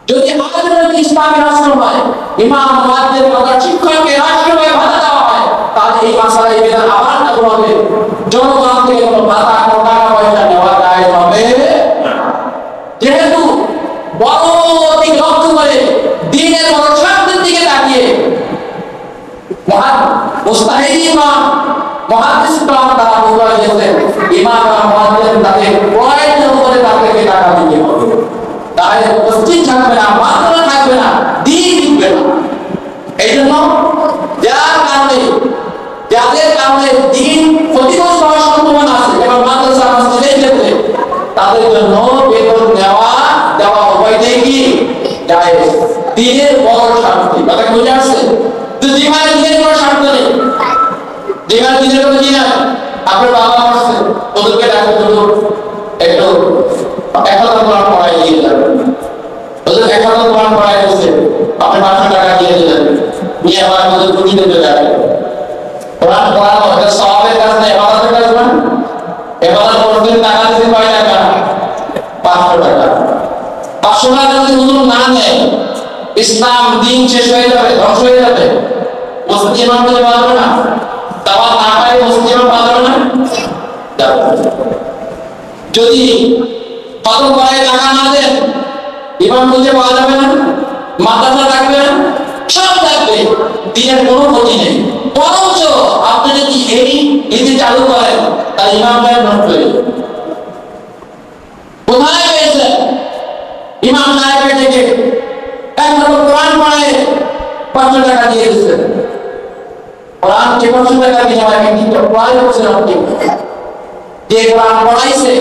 যদি আজকে ইসলামী রাষ্ট্র হয়, ইমাম মুয়াজ্জিন প্রধান শিক্ষককে রাষ্ট্রীয় ভাতা দেওয়া হয়, তাহলে এই মাসালায় বিধান আবার লাগু হবে। জনগণ থেকে কোনো ভাতা, কোনো টাকা পয়সা নেওয়া যায় হবে যেহেতু বড় দিক লক্ষ্য করে দ্বীনের বড় স্বার্থের দিকে তাকিয়ে মুস্তাহিদ ইমাম মুহাদ্দিস ইমাম তারা বলে দিয়েছেন ইমাম আর মুয়াজ্জিন তাদের প্রয়োজন করে তাদেরকে টাকা দিতে হবে। তাহলে মসজিদ থাকবে না, মাদ্রাসা থাকবে না, দ্বীন টিকবে না। এই জন্য যাদের কারণে দ্বীন ক্ষতিগ্রস্ত হওয়ার সম্ভাবনা আছে, যেমন মাদ্রাসা মসজিদের ক্ষেত্রে, তাদের জন্য বেতন দেওয়া উভয়টাই কি জায়েজ। দ্বীনের বড় স্বার্থে কথা বুঝে আসছে। তো যেখানে দ্বীনের কোনো স্বার্থ নেই, যেখানে দ্বীনের কোনো দিন আছে, আপনার বাবা আসছে ওদেরকে ডাকতে হলো একটু 1000 কোরআন পড়াই দিয়ে যাবেন, ওদের 1000 কোরআন পড়াই দিচ্ছে, আপনি 500 টাকা দিয়ে দিলেন, নিয়ে আবার ওদের ছুটিতে চলে যাবেন। কোরআন পড়ানো এটা সওয়াবের কাজ না, ইবাদতের কাজ না। ইবাদত করতে টাকা দিতে কয় টাকা? 500 টাকা। 500 টাকা যদি হুজুর না নেয়, ইসলাম দ্বীন শেষ হয়ে যাবে, ধ্বংস হয়ে যাবে। মসজিদ ইমাম হতে পারবে না, দাওয়াত না পাই মসজিদ ইমাম পারবে না। যদি খতম করায় টাকা না দেন, ইমাম খুঁজে পাওয়া যাবে না, মাদ্রাসা থাকবে না, সব থাকবে, দ্বীনের কোনো ক্ষতি নেই। বরঞ্চ আপনি যদি এই নীতি চালু করেন, তাহলে ইমাম সাহেব নষ্ট হয়ে যাবে। কোথায় পেয়েছে ইমাম সাহেবের থেকে একমাত্র কোরআন পড়ায় 500 টাকা দিয়ে দিচ্ছে। কোরআন যে 500 টাকা দিয়ে হয়, কিন্তু কোরআন বলছে না, যে কোরআন পড়াইছে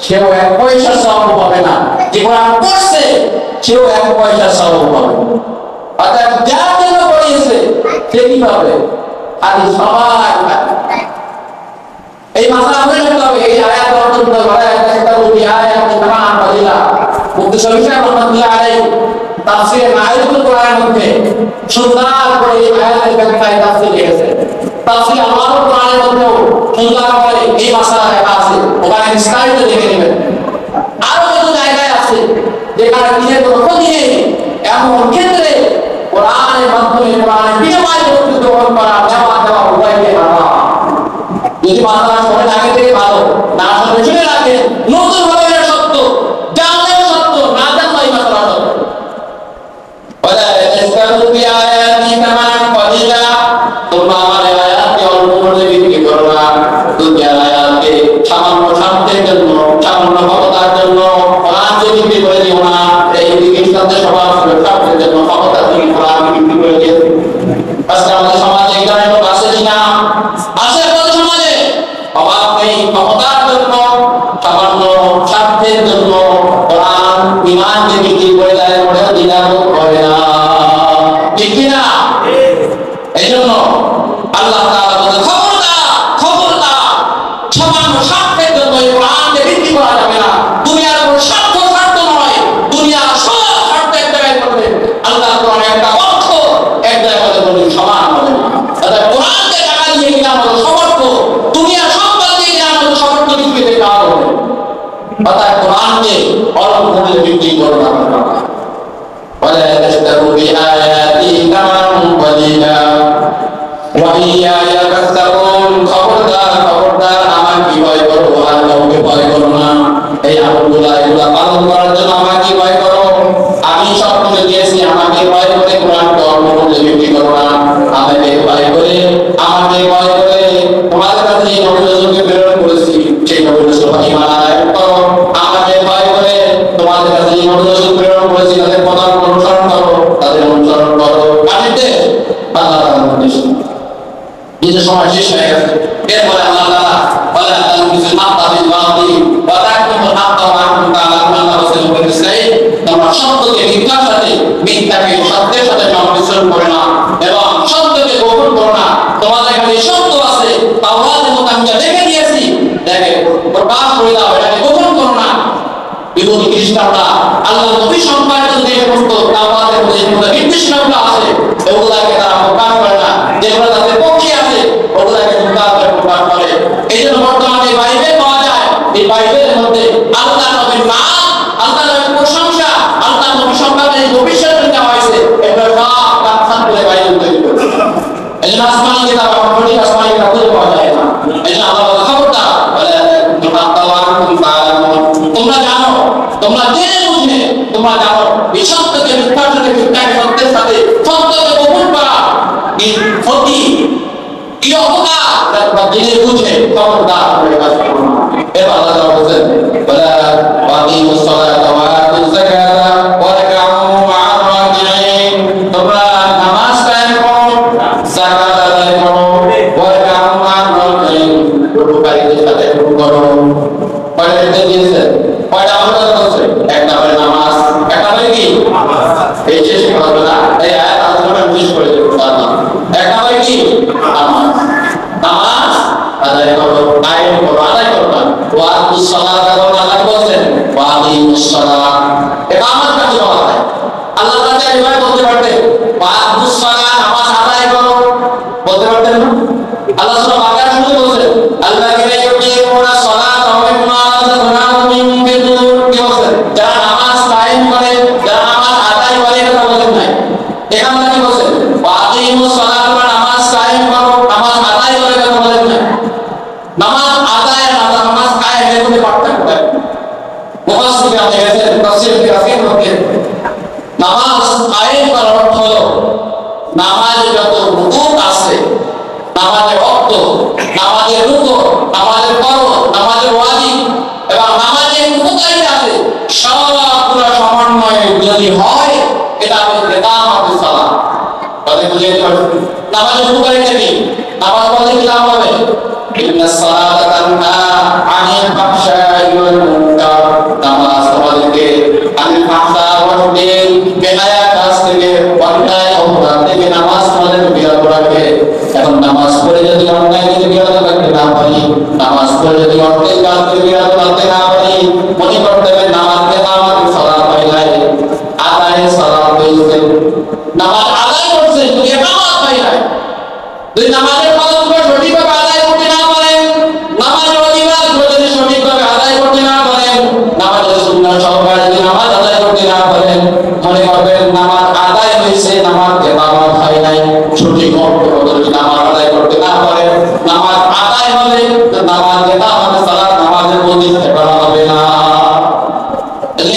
সেও 1 পয়সা সওয়াব পাবে না, যে কোরআন পড়ছে সেও 1 পয়সা সওয়াব পাবে। অর্থাৎ যার জন্য পড়িয়েছে সে কি পাবে? আর সবাই এই মাসা আমরা জানতে হবে। এই আয়াত অর্থ করা একটা রূপী আয়াত তামাম ফজিলা মুফতি শরীফ রহমাতুল্লাহ আলাইহি তাফসীরে মাইরুল কোরআনের মধ্যে সুন্দর করে এই আয়াতের ব্যাখ্যায় তাফসীর লিখেছেন। তাফসীর আমারও কোরআনের মধ্যেও সুন্দর করে এই মাসালা লেখা আছে, ওখানে বিস্তারিত লিখে নেবেন। আরো কিছু জায়গায় আছে যেখানে নিজের কোনো ক্ষতি নেই, এমন ক্ষেত্রে কোরআনের মাধ্যমে কোরআনের বিনিময়ে বক্তব্য গ্রহণ করা, দেওয়া উভয়কে হারাম। যদি মাসালা শোনেন আগে থেকে ভালো, না শুনে শুনে রাখেন, নতুন ভাবে এটা সত্য, জানলেও সত্য, না জানলেও এই মাসালা সত্য। ওয়ালা তাসতারু বিআয়াতি তামাম ফাজিলা, তোমরা আমার আয়াতকে অল্প করে বিক্রি করো না, দুনিয়ার আয়াতকে সামান্য স্বার্থের জন্য, সামান্য ক্ষমতার জন্য কোরআনকে বিক্রি করে দিও না। এই বিক্রির সাথে সবার স্বার্থের জন্য ক্ষমতা থেকে কোরআনকে বিক্রি করে দিও। আজকে আমাদের সমাজে এই ধরনের লোক আছে কিনা? আছে আমাদের সমাজে। অভাব নেই, ক্ষমতার জন্য, সামান্য স্বার্থের জন্য কোরআন ইমানকে বিক্রি করে দেয়, ওটা দ্বিধাবোধ করে না, ঠিক কিনা? এই জন্য আল্লাহ তাআলা বলেন খবরদার, খবরদার, সামান্য স্বার্থের জন্য এই কোরআনকে বিক্রি করা যাবে না। দুনিয়ার কোনো স্বার্থ নয়, দুনিয়ার সব স্বার্থ এক জায়গায় করবে। আল্লাহ কোরআনে একটা অর্থ এক জায়গায় বলে সমান হবে না। তাহলে কোরআনকে টাকা দিয়ে কিনা আমাদের সমর্থ, দুনিয়ার সম্পদ দিয়ে কিনা আমাদের সমর্থ বিক্রি করতে হবে। অর্থাৎ কোরআনকে অল্প মূল্যে বিক্রি করবে না। ولا تشتروا بآياتي ثمنا قليلا وإياي فاتقون। খবরদার, খবরদার, আমাকে ভয় করো আর কাউকে ভয় করো না। এই আমলগুলো এগুলা পালন করার জন্য আমাকে ভয় করো। আমি সব কিছু দিয়েছি, আমাকে ভয় করে কোরআনকে অল্প মূল্যে বিক্রি করো না। আমাকে ভয় করে তোমাদের কাছে এই নবী রাসূলকে প্রেরণ করেছি, সেই নবী রাসূল ঈমান আনয়ন করো। আমাকে ভয় করে তোমাদের কাছে এই নবী রাসূল প্রেরণ করেছি, তাদের পথ অনুসরণ করো, তাদের অনুসরণ করো। কাটিতে আল্লাহ তাআলার নির্দেশ। এই সময় শেষ হয়ে গেছে। এরপরে আল্লাহ তাআলা বলেন তালবিসুল হাক্কা বিল বাতিল ওয়া তাকতুমুল হাক্কা ওয়া আনতুম তাআলামুন। আল্লাহ রাসূল বলেছেন তোমরা সত্যকে মিথ্যার সাথে, মিথ্যাকে সত্যের সাথে সংমিশ্রণ করো না এবং সত্যকে গোপন করো না। তোমাদের কাছে সত্য আছে, তাওরাতের মধ্যে আমি যা লিখে দিয়েছি, দেখে প্রকাশ করে দাও, এটাকে গোপন করো না। ইহুদি খ্রিস্টানরা আল্লাহর নবী সম্পর্কে যে সমস্ত তাওরাতের মধ্যে নির্দেশনাগুলো আছে, ওগুলাকে তারা প্রকাশ করে না। যেগুলো তাদের পক্ষে আছে ওগুলাকে প্রকাশ করে। এই জন্য বর্তমানে বাইবেল পাওয়া যায়, এই বাইবেলের মধ্যে আল্লাহ নবীর নাম, আল্লাহ নবীর প্রশংসা, আল্লাহ নবী সম্পর্কে তোমরা জানো এই সত্যকে মিথ্যার সাথে মিথ্যাকে সত্যের সাথে সত্যকে কবুল করা এই ক্ষতি এই অপকার তোমরা জেনে বুঝে খবরদার করে কাজ করো না। এবার আল্লাহ তাআলা বলেন ওয়ালা ওয়াকিমুস সালাতা ওয়া আতুজ যাকাতা ওয়া রাকআউ মা'আর রাকিঈন। তোমরা নামাজ কায়েম করো, যাকাত আদায় করো, ওয়া রাকআউ মা'আর রাকিঈন, রুকুকারীদের সাথে রুকু করো। কয়টা দিয়েছে? কয়টা আমল করছে? এক নম্বরে নামাজ, এক নম্বরে কি? এই শেষ কথা না, এই আয়াত আলোচনা শেষ করে দেব ইনশাআল্লাহ। এক নম্বরে কি? নামাজ। নামাজ আদায় করো, কায়েম করো, আদায় করো না। ওয়া আতুস সালাতা, আল্লাহ বলেন ওয়া আকিমুস সালাত। ইকামত কাকে বলা হয়? আল্লাহ তাআলা এভাবে বলতে পারতেন ওয়া আতুস সালাত, নামাজ আদায় করো, বলতে পারতেন না? আল্লাহ সূরা বাকারা শুরু বলেন আল্লাযীনা ইউকিমুনা সালাতা ওয়া মিম্মা রাযাকনাহুম ইউনফিকুন। কি বলেন? যারা নামাজ কায়েম করে, যারা নামাজ আদায় করে, এটা বলেন নাই। এখানে কি বলেন? ওয়া আকিমুস সালাতা, নামাজ কায়েম করো, নামাজ আদায় করে, এটা বলেন নাই। নামাজ আদায় আর নামাজ কায়েম এর মধ্যে পার্থক্য কি? মুফাসসির আপনি গেছেন তাফসীর কাসির মধ্যে নামাজ কায়েম করার অর্থ হলো নামাজে যত রুকু আছে, নামাজের অর্থ, নামাজের রুকু, নামাজের ফরজ, নামাজের ওয়াজিব এবং নামাজের উপকারিতা আছে, সবগুলো সমন্বয়ে যদি হয় এটা হচ্ছে ইকামাতুস সালাত। কথা বুঝতে পারছেন? নামাজের উপকারিতা কি? নামাজ পড়লে কি লাভ হবে? ইন্নাস সালাতা তানহা আনিল ফাহশাই ওয়াল মুনকার। নামাজ আমাদেরকে আনিল ফাহশা ওয়াল মুনকার, বেহায়া কাজ থেকে, অন্যায় অপরাধ থেকে নামাজ আমাদেরকে বিরত রাখে। এখন নামাজ পড়ে যদি অন্যায় থেকে বিরত রাখতে না পারি, নামাজ পড়ে যদি অন্যায় কাজ থেকে বিরত রাখতে না পারি, মনে করতে হবে নামাজকে আমাদের সালাত হয় নাই, আদায়ের সালাত হয়েছে। নামাজ আদায় করছে কিন্তু ইকামত হয় নাই। যদি নামাজের ফরজগুলো সঠিকভাবে আদায় করতে না পারেন, নামাজের ওয়াজিবাতগুলো যদি সঠিকভাবে আদায় করতে না পারেন, নামাজের সুন্নাহ সহকারে যদি নামাজ আদায় করতে না পারেন, মনে করবেন নামাজ আদায় হয়েছে, নামাজ ইকামত হয় নাই। সঠিক অর্থে যদি নামাজ আদায় করতে না পারেন, নামাজ আদায় হবে, নামাজ ইকামত সালাত নামাজের মধ্যে করা হবে না।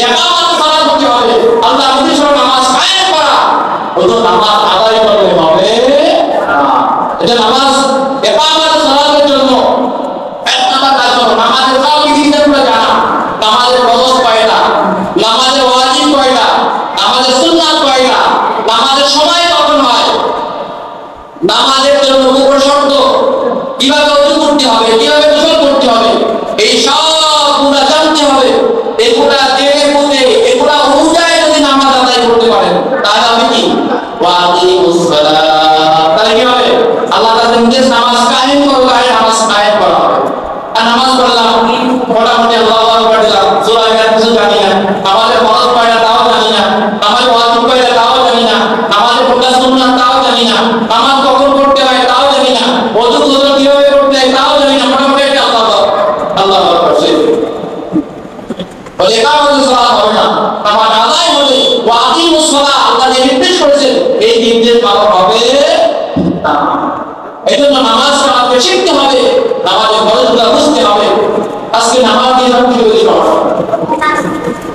ইকামত সালাত করতে হবে, আল্লাহ নির্দেশ নামাজ কায়েম করা, ওই নামাজ আদায় করতে হবে না। এটা নামাজ ইকামত সালাতের জন্য এক নাম্বার কাজ হলো নামাজের কাউকে হিসাবগুলো জানা, নামাজের ফরজ কয়টা, নামাজের ওয়াজিব কয়টা, নামাজের সুন্নাত কয়টা, নামাজের সময় কখন হয়, নামাজের জন্য উপশর্ত, কিভাবে ওযু করতে হবে, কিভাবে গোসল করতে হবে, এই সবগুলো জানতে হবে। এগুলা জেনে বুঝে এগুলা অনুযায়ী যদি নামাজ আদায় করতে পারেন তাহলে আমি কি ওয়াকিমুস সালাত, তাহলে কি হবে? আল্লাহ তাআলা নির্দেশ নামাজ কায়েম করতে হয়, নামাজ কায়েম করা হবে। আর নামাজ পড়লাম মোটামুটি আল্লাহু আকবার দিলাম, সূরা ইয়ার কিছু জানি না, আমাদের ফরজ কয়টা তাও জানি না, আমাদের ওয়াজিব কয়টা তাও জানি না, আমাদের কোনটা সুন্নাত তাও জানি না, নামাজ কখন পড়তে হয় তাও জানি না, ওযু কিভাবে করতে হয় তাও জানি না, মোটামুটি একটা আল্লাহু আকবার শেষ। বলে ইকামতুস সালাত হবে না, নামাজ আদায় হবে। ওয়াকিমুস সালাত, আল্লাহ নির্দেশ করেছেন, এই নির্দেশ পালন হবে না। এজন্য নামাজ আমাকে শিখতে হবে, নামাজের ফরজগুলো বুঝতে হবে। আজকে নামাজ নিয়ে সব কিছু বলি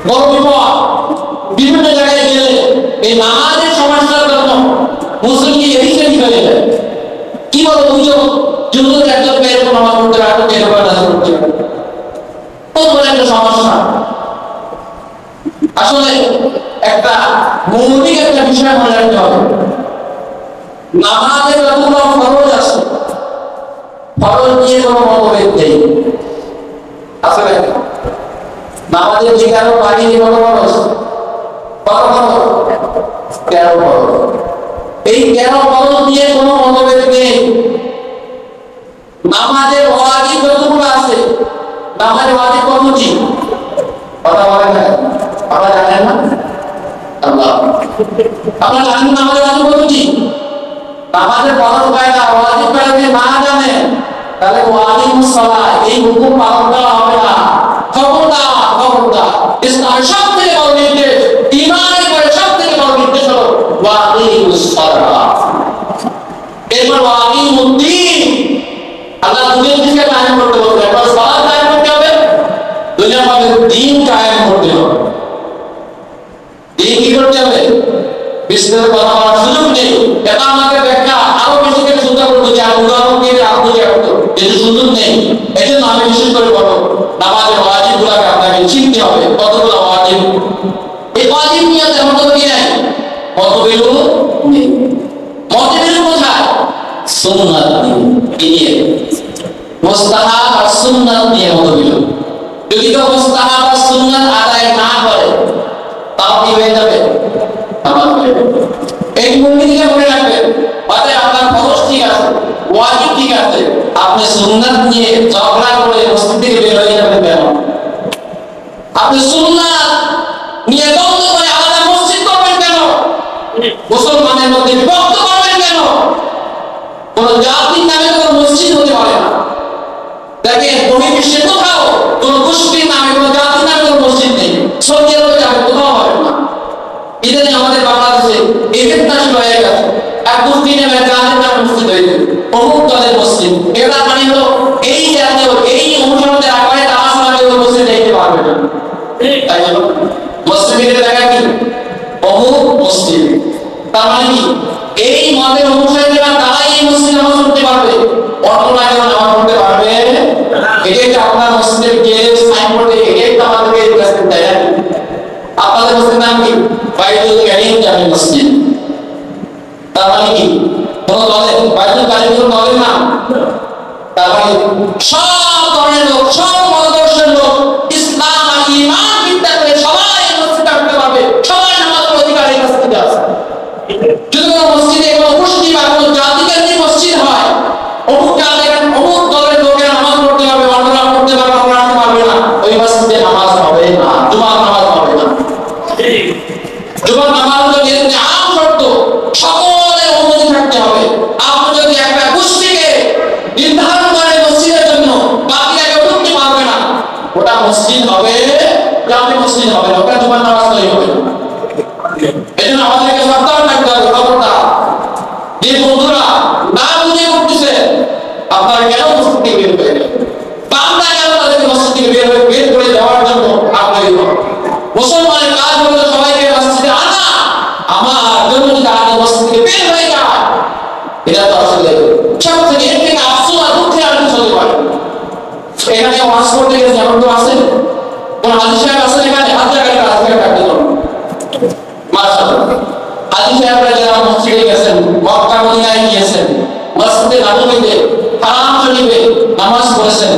বড় বিপদ। বিভিন্ন জায়গায় গেলে এই নামাজের সমস্যার জন্য মুসলিমকে এদিকে হয়ে যায়। কি বলো বুঝো, যুদ্ধ একজন এরকম নামাজ পড়তে পারে, একজন এরকম নামাজ পড়তে পারে, কত বড় একটা সমস্যা। আসলে একটা মৌলিক একটা বিষয় মনে রাখতে হবে, নামাজের যতগুলো ফরজ আছে, ফরজ নিয়ে কোনো মতভেদ নেই। আসলে নামাজের যে 11 বাকি যে কত ফরজ, কত ফরজ, 13 ফরজ। এই 13 ফরজ নিয়ে কোনো মতভেদ নেই। নামাজের ওয়াজিব যতগুলো আছে, নামাজের ওয়াজিব কতটি? কথা বলেন না, আপনারা জানেন না? আল্লাহ, আপনারা জানেন নামাজের ওয়াজিব কতটি? নামাজের ফরজ কয়টা, ওয়াজিব কয়টা যদি না জানেন তাহলে ওয়াকিমুস সালাত এই হুকুম পালন করা হবে না। খবরদার, খবরদার, ইসলামের সবথেকে বড় নির্দেশ, ঈমানের পরে সবথেকে বড় নির্দেশ হলো ওয়াকিমুস সালাত। এরপর ওয়াকিমুদ্দিন, আল্লাহ দুনিয়ার দিকে কায়েম করতে বলতে, একবার সালাত কায়েম করতে হবে, দুনিয়ার মধ্যে দ্বীন কায়েম করতে হবে। এই কি করতে হবে? বিস্তারিত কথা বলার সুযোগ নেই। এটা আমাকে ব্যাখ্যা আরো বেশি করে চিন্তা করবো যে আমি উদাহরণ দিয়ে আপনি যেহেতু কিন্তু সুযোগ নেই, এই জন্য আমি বিশেষ করে বলবো নামাজের ওয়াজিব গুলাকে আপনাকে চিনতে হবে। কতগুলো ওয়াজিব? এই ওয়াজিব নিয়ে তেমন তো কি নাই, মতবিরু নেই। মতবিরু কোথায়? সুন্নাত নিয়ে, মুস্তাহাব আর সুন্নাত নিয়ে মতবিরু। যদি কেউ মুস্তাহাব আর সুন্নাত আদায় না করে তাও কি হয়ে যাবে? এই মূলনীতিটা মনে রাখবেন। অতএব আপনার ফরজ ঠিক আছে, ওয়াজিব ঠিক আছে, আপনি সুন্নাত নিয়ে ঝগড়া করে মসজিদ থেকে বের হয়ে যাবেন কেন? আপনি সুন্নাত নিয়ে দ্বন্দ্ব করে আলাদা মসজিদ করবেন কেন? মুসলমানের মধ্যে বিভক্ত করবেন কেন? কোন জাতির নামে কোন মসজিদ হতে পারে না। দেখেন বহির্বিশ্বে কোথাও কোন গোষ্ঠীর নামে কোন জাতির নামে কোন মসজিদ নেই। সৌদি আরবে যাবে কোথাও হবে না। ইদানিং আমাদের বাংলাদেশে ইভেন্টটা শুরু হয়ে গেছে, এক গোষ্ঠী নামে জাতির নামে মসজিদ হয়েছে, অমুক দলের মসজিদ। এটা মানে হলো এই জাতীয় এই অনুসরণের আকারে তামাশা কেউ মসজিদ দেখতে পারবে না। তাই হলো মসজিদের জায়গা কি? অমুক মসজিদ। তার মানে কি এই মতের অনুসারীরা তারাই এই মসজিদে নামাজ পড়তে পারবে, অন্যরা কেউ নামাজ পড়তে পারবে? এটা আপনার মসজিদের গেট সাইনবোর্ডে এটা আমাদেরকে এডুকেশন দেয় না। আপনাদের মসজিদের নাম কি? বাইতুল কারিম জামি মসজিদ। তার মানে কি কোন দলের বাইতুল কারিম কোন দলের নাম? তার মানে সব ধরনের লোক, সব মতাদর্শের লোক ইসলাম আর ঈমান বিদ্যা করে সবাই মসজিদে আসতে পারবে, সবাই নামাজের অধিকার এই মসজিদে আছে। যদি কোনো মসজিদে কোনো গোষ্ঠী বা কোনো জাতিকেন্দ্রিক মসজিদ হয়, অমুক জাতির অমুক দলের লোকেরা নামাজ পড়তে পারবে, অন্যরা পড়তে পারবে, অন্যরা পারবে না, ওই মসজিদে নামাজ হবে না, জুমার নামাজ হবে না। জুমার নামাজ হলো যেহেতু আম শর্ত, সকলের অনুমতি থাকতে হবে। আপনি যদি একটা গোষ্ঠীকে নির্ধারণ করেন মসজিদের জন্য, বাকিরা কেউ ঢুকতে পারবে না, ওটা মসজিদ হবে, জামি মসজিদ হবে না, ওটা জুমার নামাজ তৈরি হবে না। এই জন্য আমাদেরকে সাবধান থাকতে হবে। খবরদার যে বন্ধুরা না বুঝে করতেছে, আপনারা কেন মসজিদ থেকে বের হয়ে গেলেন? বান্দা কেন তাদেরকে মসজিদ থেকে বের করে দেওয়ার জন্য আগ্রহী হবে? মুসলমানের কাজ হলো সবাইকে মসজিদে আনা, আমার জন্য যদি আগে মসজিদ থেকে বের হয়ে যায়, এটা তো আসলে সব থেকে এর থেকে আফসোস আর দুঃখে আর কিছু হতে পারে। এখানে ওয়াজ করতে গেছে এমন তো আছে, কোন হাজি সাহেব আছেন এখানে? হাত জায়গায় আজকে কাটতে জন্য মাশাআল্লাহ হাজি সাহেবরা যারা মসজিদে গেছেন, মক্কা মদিনায় গিয়েছেন, মসজিদে নববীতে হারাম শরীফে নামাজ পড়েছেন,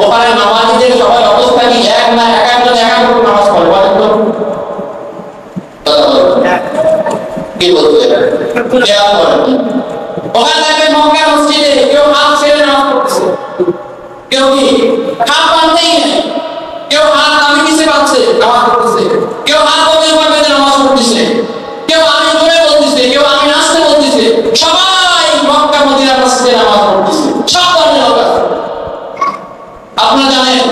ওখানে নামাজীদের সবাই অবস্থা কি এক না? এক একজন এক এক রকম নামাজ পড়ে, বলেন তো কি বলতে খেয়াল করেন। ওখানে দেখবেন মক্কা মসজিদে কেউ হাত ছেড়ে নামাজ পড়তেছে, কেউ কি হাত বাঁধতেই নেই, কেউ হাত আমি নিচে পাচ্ছে নামাজ পড়তেছে, কেউ হাত বন্ধ করে নামাজ পড়তেছে, কেউ আমি জোরে বলতেছে, কেউ আমি নাচতে বলতেছে, সবাই মক্কা মদিনার মসজিদে নামাজ পড়তেছে, সব ধরনের লোক আছে। আপনারা জানেন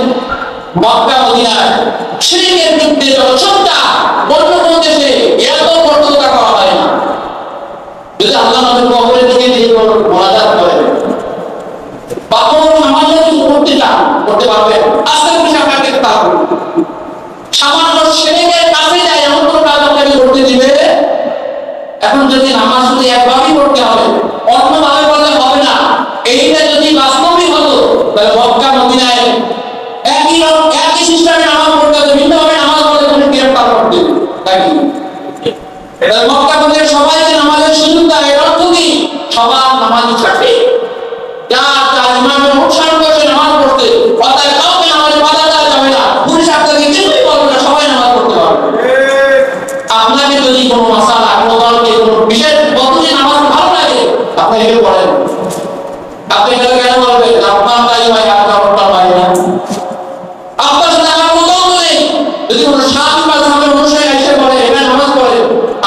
মক্কা মদিনায় শিরকের বিরুদ্ধে জনসংখ্যা অন্য কোন দেশে এত কঠোরতা করা হয় না। যদি আল্লাহ নবীর কবরের দিকে দিয়ে মোনাজাত করেন বা কোনো সামান্য কিছু করতে চান, করতে পারবেন, আস্তে করে আপনাকে তা করুন। সামান্য শিরকের কাছে যায় এমন কোনো কাজ আপনাকে করতে দিবে? এখন যদি নামাজ শুধু একভাবেই পড়তে হবে, অন্যভাবে পড়লে হবে না। এইটা যদি বাস্তবই হতো তাহলে মক্কা মদিনায় একই সিস্টেমে নামাজ পড়তে হতো, ভিন্নভাবে নামাজ পড়লে তুমি গ্রেফতার করতে, তাই কি? মক্কা মদিনায় সবাইকে নামাজের সুযোগ দেয়, এর অর্থ কি? সবার নামাজই থাকে, যার ইমামের অনুসরণ করছে নামাজ পড়তে, অর্থাৎ কাউকে নামাজে বাধা দেওয়া যাবে না, পুলিশ আপনাকে কিছুই বলবে না, সবাই নামাজ পড়তে পারবে। আপনাকে যদি কোনো মাসালা, কোনো দলকে কোনো বিশেষ পদ্ধতি নামাজ ভালো লাগে, আপনি এটা পড়েন। আপনি এটা কেন বলবেন আপনার তাই হয়, আপনার হয় না? আপনার সাথে আমার কোনো দ্বন্দ্ব নেই। যদি কোনো শাফি মাযহাবের অনুসারী এসে বলে এটা নামাজ পড়ে,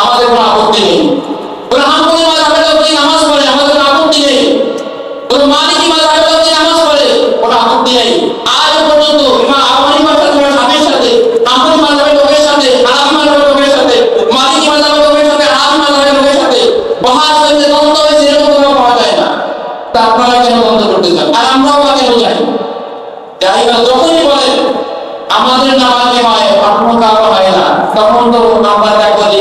আমাদের কোনো আপত্তি নেই। কোনো হাম্বলি মাযহাবের লোক নামাজ পড়ে, আমাদের কোনো আপত্তি নেই। কোনো মালিকি মাযহাবের লোক নামাজ পড়ে, কোনো আপত্তি নেই। আজ পর্যন্ত ইমাম আবু হানিফার সাথে, শাফির সাথে, হাম্বলি মাযহাবের লোকের সাথে, হানাফি মাযহাবের লোকের সাথে, মালিকি মাযহাবের লোকের সাথে, হানাফি মাযহাবের লোকের সাথে বহাস হয়েছে, দ্বন্দ্ব হয়েছে, এরকম কোনো পাওয়া যায় না। তা আপনারা কেন দ্বন্দ্ব করতে চান? আর আমরাও বা কেন চাই? যাই না, যখনই বলেন আমাদের নামাজে হয়, অন্য কারো হয় না, তখন তো আমরা দেখো যে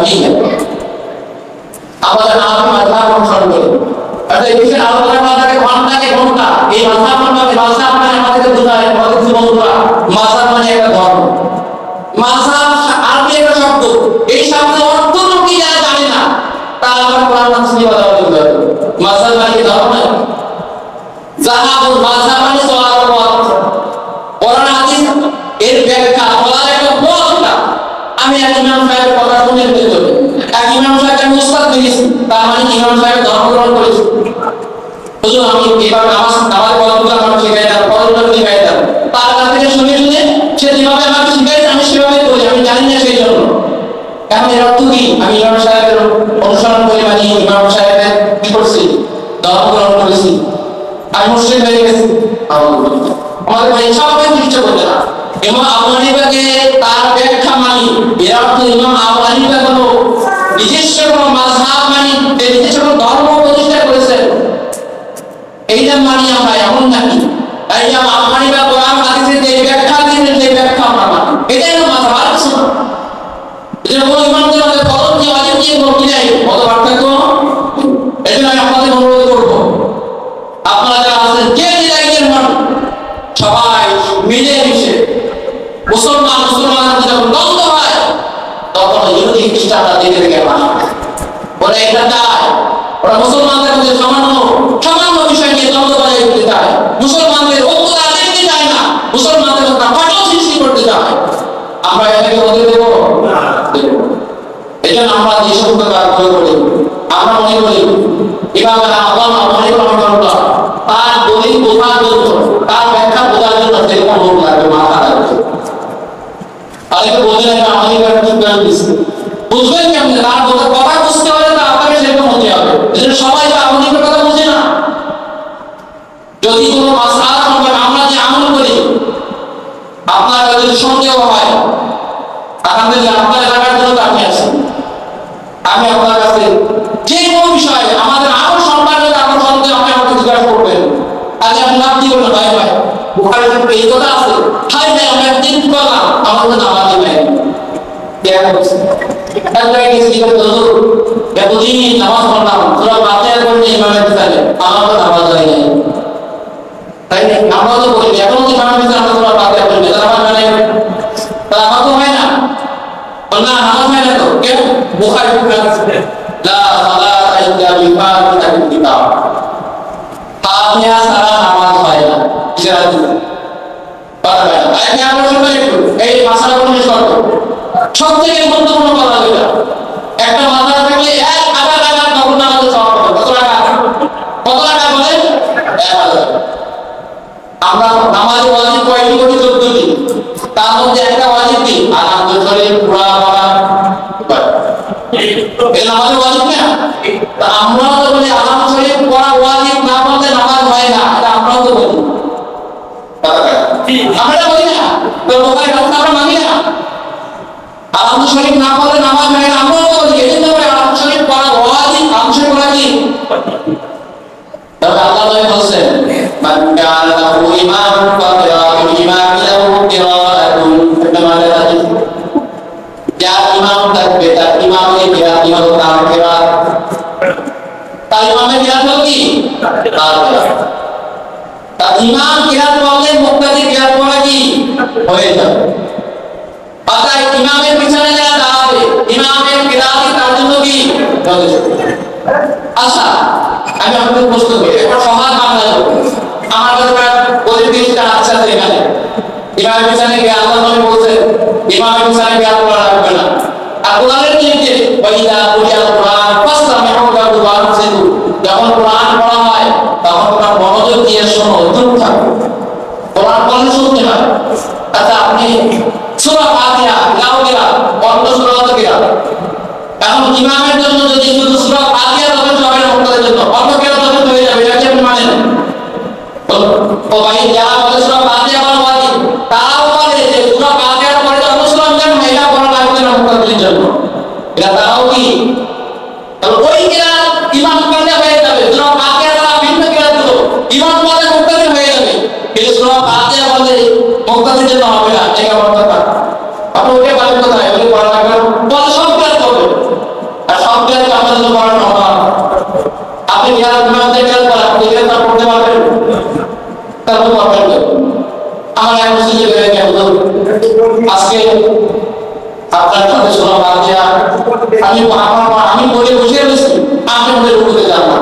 नहीं है। আমাদের নাম মাথা অনুসরণ করে আর এই বিষয়ে আলোচনা করার ঘন্টা এই মাথা মানে ভাষা মানে আমাদের বোঝায় আমাদের জীবনগুলো মাথা মানে একটা ধর্ম মাথা আরবি একটা শব্দ এই শব্দের অর্থ কি যারা জানে না তারা আবার কোরআন হাদিসে কথা বলতে পারে মাথা মানে ধর্ম না জাহাবুল মাথা মানে সওয়াল পথ কোরআন হাদিস এর ব্যাখ্যা বলার একটা পথটা আমি এক ইমাম সাহেবের কথা শুনে ফেলতে এক ইমাম সাহেবকে আমি উস্তাদ দেখেছি তার মানে ইমাম সাহেব ধর্ম গ্রহণ করেছে বুঝুন আমি এবার নামাজ পড়াগুলো আমার শিখাই দেন পড়াগুলো শিখাই দেন তার কাছ থেকে শুনে সে যেভাবে আমাকে শিখাইছে আমি সেভাবে করি আমি জানি না সেই জন্য এখন এর অর্থ কি আমি ইমাম সাহেবের অনুসরণ করি মানে ইমাম সাহেবের কি করছি ধর্ম গ্রহণ করেছি আমি মুসলিম হয়ে গেছি আমাদের ভাই সবাই চেষ্টা করবে না ইমাম আবু হানিফাকে তার ব্যাখ্যা মানি এর অর্থ ইমাম আবু হানিফা কোনো নিজস্ব কোনো মাযহাব মানি নিজস্ব কোনো ধর্ম প্রতিষ্ঠা করেছেন এইটা মানি আমরা এমন নাকি তাই ইমাম আবু হানিফা কোরআন হাদিসের যে ব্যাখ্যা দিয়েছেন সেই ব্যাখ্যা আমরা মানি এটাই হলো মাযহাব আর কিছু না এজন্য কোনো ইমামদের মধ্যে ফরজ কি ওয়াজিব কি কোনো কি নাই মত পার্থক্য এজন্য আমি আপনাদের অনুরোধ করব আপনারা যারা আছেন যে দিকের মানুষ সবাই মিলে মিশে মুসলমানের যখন দ্বন্দ্ব হয় তখন ইহুদি খ্রিস্টানরা দিকে দিকে আসে ওরা এটা চায় ওরা মুসলমানদের মধ্যে সামান্য বিষয় নিয়ে দ্বন্দ্ব বাজায় করতে চায় মুসলমানদের ঐক্য দেখতে চায় না মুসলমানদের মধ্যে ফাটল সৃষ্টি করতে চায় আমরা এটাকে হতে দেব না এই জন্য আমরা যে সমস্ত কাজ করি আমরা মনে করি এভাবে আল্লাহ মনে করা তার দলিল বোঝার জন্য তার ব্যাখ্যা বোঝার জন্য সেরকম লোক লাগবে মাথা লাগবে আর এটা বোঝেন একটা আমাদের একটা জ্ঞান দিচ্ছে বুঝবেন কেমন তার কথা বুঝতে হলে তা আপনাকে সেরকম হতে হবে এজন্য সবাই তো আমাদের কথা বুঝে না যদি কোনো মাসআলা সম্পর্কে আমরা যে আমল করি আপনার যদি সন্দেহ হয় আলহামদুলিল্লাহ আপনার এলাকার জন্য আমি আছি আমি আপনার কাছে যে কোনো বিষয়ে আমাদের আমল সম্পর্কে আপনার সন্দেহ আপনি আমাকে জিজ্ঞাসা করবেন আগে আমি নাম দিব না ভাই ভাই বুখারীর মধ্যে এই কথা আছে হাই ভাই আমি একদিন করলাম আমার তো নামাজ ভাই কেন তাহলে কি জিজ্ঞাসা করব এতদিন নামাজ পড়লাম সূরা ফাতিহা পড়লে ইমামের পিছনে আমার তো নামাজ হয় নাই তাই না আমরা তো বলি এখন কি ইমামের পিছনে আমরা সূরা ফাতিহা পড়লে নামাজ হয় নাই তা আমার তো হয় না না নামাজ হয় না তো কেন বুখারী আছে লা সালাতা ইল্লা বিফাতিহাতিল কিতাব ফাতিহা ছাড়া নামাজ হয় না ইশারা দিন পারবে না তাই আমরা শুনতে একটু এই মাসালাগুলো শর্ত সবথেকে গুরুত্বপূর্ণ কথা যেটা একটা মাসালা থাকলে এক আধা টাকা তখন নামাজে সওয়াব পাবে কত টাকা বলে 1000 আমরা নামাজে ওয়াজিব কয়টি করি 14টি তার মধ্যে একটা ওয়াজিব কি আনাদুল শরীফ পুরা করা এই নামাজ ওয়াজিব না আমরা তো বলি আনাদুল শরীফ পড়া ওয়াজিব না বলতে নামাজ হয় না এটা আমরাও তো বলি আমরা বলি না তো বুখারী কথা আমরা মানি না আনাদুল শরীফ না পড়লে নামাজ হয় না আমরাও তো বলি এজন্য বলে আনাদুল শরীফ পড়া ওয়াজিব আমশে পড়া কি তবে আল্লাহ নবী বলেন মান কানা লাহু ইমামুন ফাকিরাতুল ইমামি লাহু কিরাআতুন কামা যার ইমাম থাকবে তার ইমামের কিরাত হলো তার কিরাত তার ইমামের কিরাত হলো কি তার কিরাত তার ইমাম কিরাত বললে মুক্তাদি কিরাত বলা কি হয়ে যাবে অর্থাৎ ইমামের পিছনে যারা দাঁড়াবে ইমামের কিরাতই তার জন্য কি আচ্ছা আমি আপনাদের প্রশ্ন করি এবার সমাজ বাংলা আমার কাছে পরিবেশটা আচ্ছা এখানে ইমামের পিছনে গিয়ে আল্লাহ নবী বলছেন ইমামের পিছনে গিয়ে পড়া লাগবে না আর কোরআনের নিয়মে ওয়াইদা কুরিয়াল কোরআন ফাসতামিউ লাহু ওয়া আনসিতু যখন কোরআন পড়া হয় তখন তোমরা মনোযোগ দিয়ে শোনো চুপ থাকো কোরআন পড়লে শুনতে হয় আচ্ছা আপনি সূরা ফাতিহা লাউলা অন্য সূরা তো কিরা এখন ইমামের জন্য যদি শুধু সূরা ফাতিহা যথেষ্ট হবে না মুক্তাদের জন্য অন্য কেউ যথেষ্ট হয়ে যাবে এটা কি আপনি মানেন ও ভাই যারা বলে সূরা ফাতিহা পড়া ওয়াজিব তারাও বলে যে সূরা ফাতিহার পরে অন্য সূরা যেন এটা পড়া লাগবে না মুক্তাদের জন্য এটা তারাও কি তাহলে ওই কিরাত ইমাম পড়লে হয়ে যাবে সূরা ফাতিহা ছাড়া ভিন্ন কিরাত হলো ইমাম পড়লে মুক্তাদের হয়ে যাবে কিন্তু সূরা ফাতিহা বলে মুক্তাদের জন্য হবে না এটা কথা আপনি ওকে বলেন কোথায় বলে পড়া লাগবে বলে সব কিরাত হবে আপনি গিয়ার বিমানতে গেলে আপনি গিয়ার করতে পারবেন, তারপর পারবেন। আমার এক মসজিদে বেড়ে গেল আজকে আপনার সাথে শোনা বাদ দিয়া আমি বলে বসে রয়েছি, আপনি মনে রুকুতে যান না।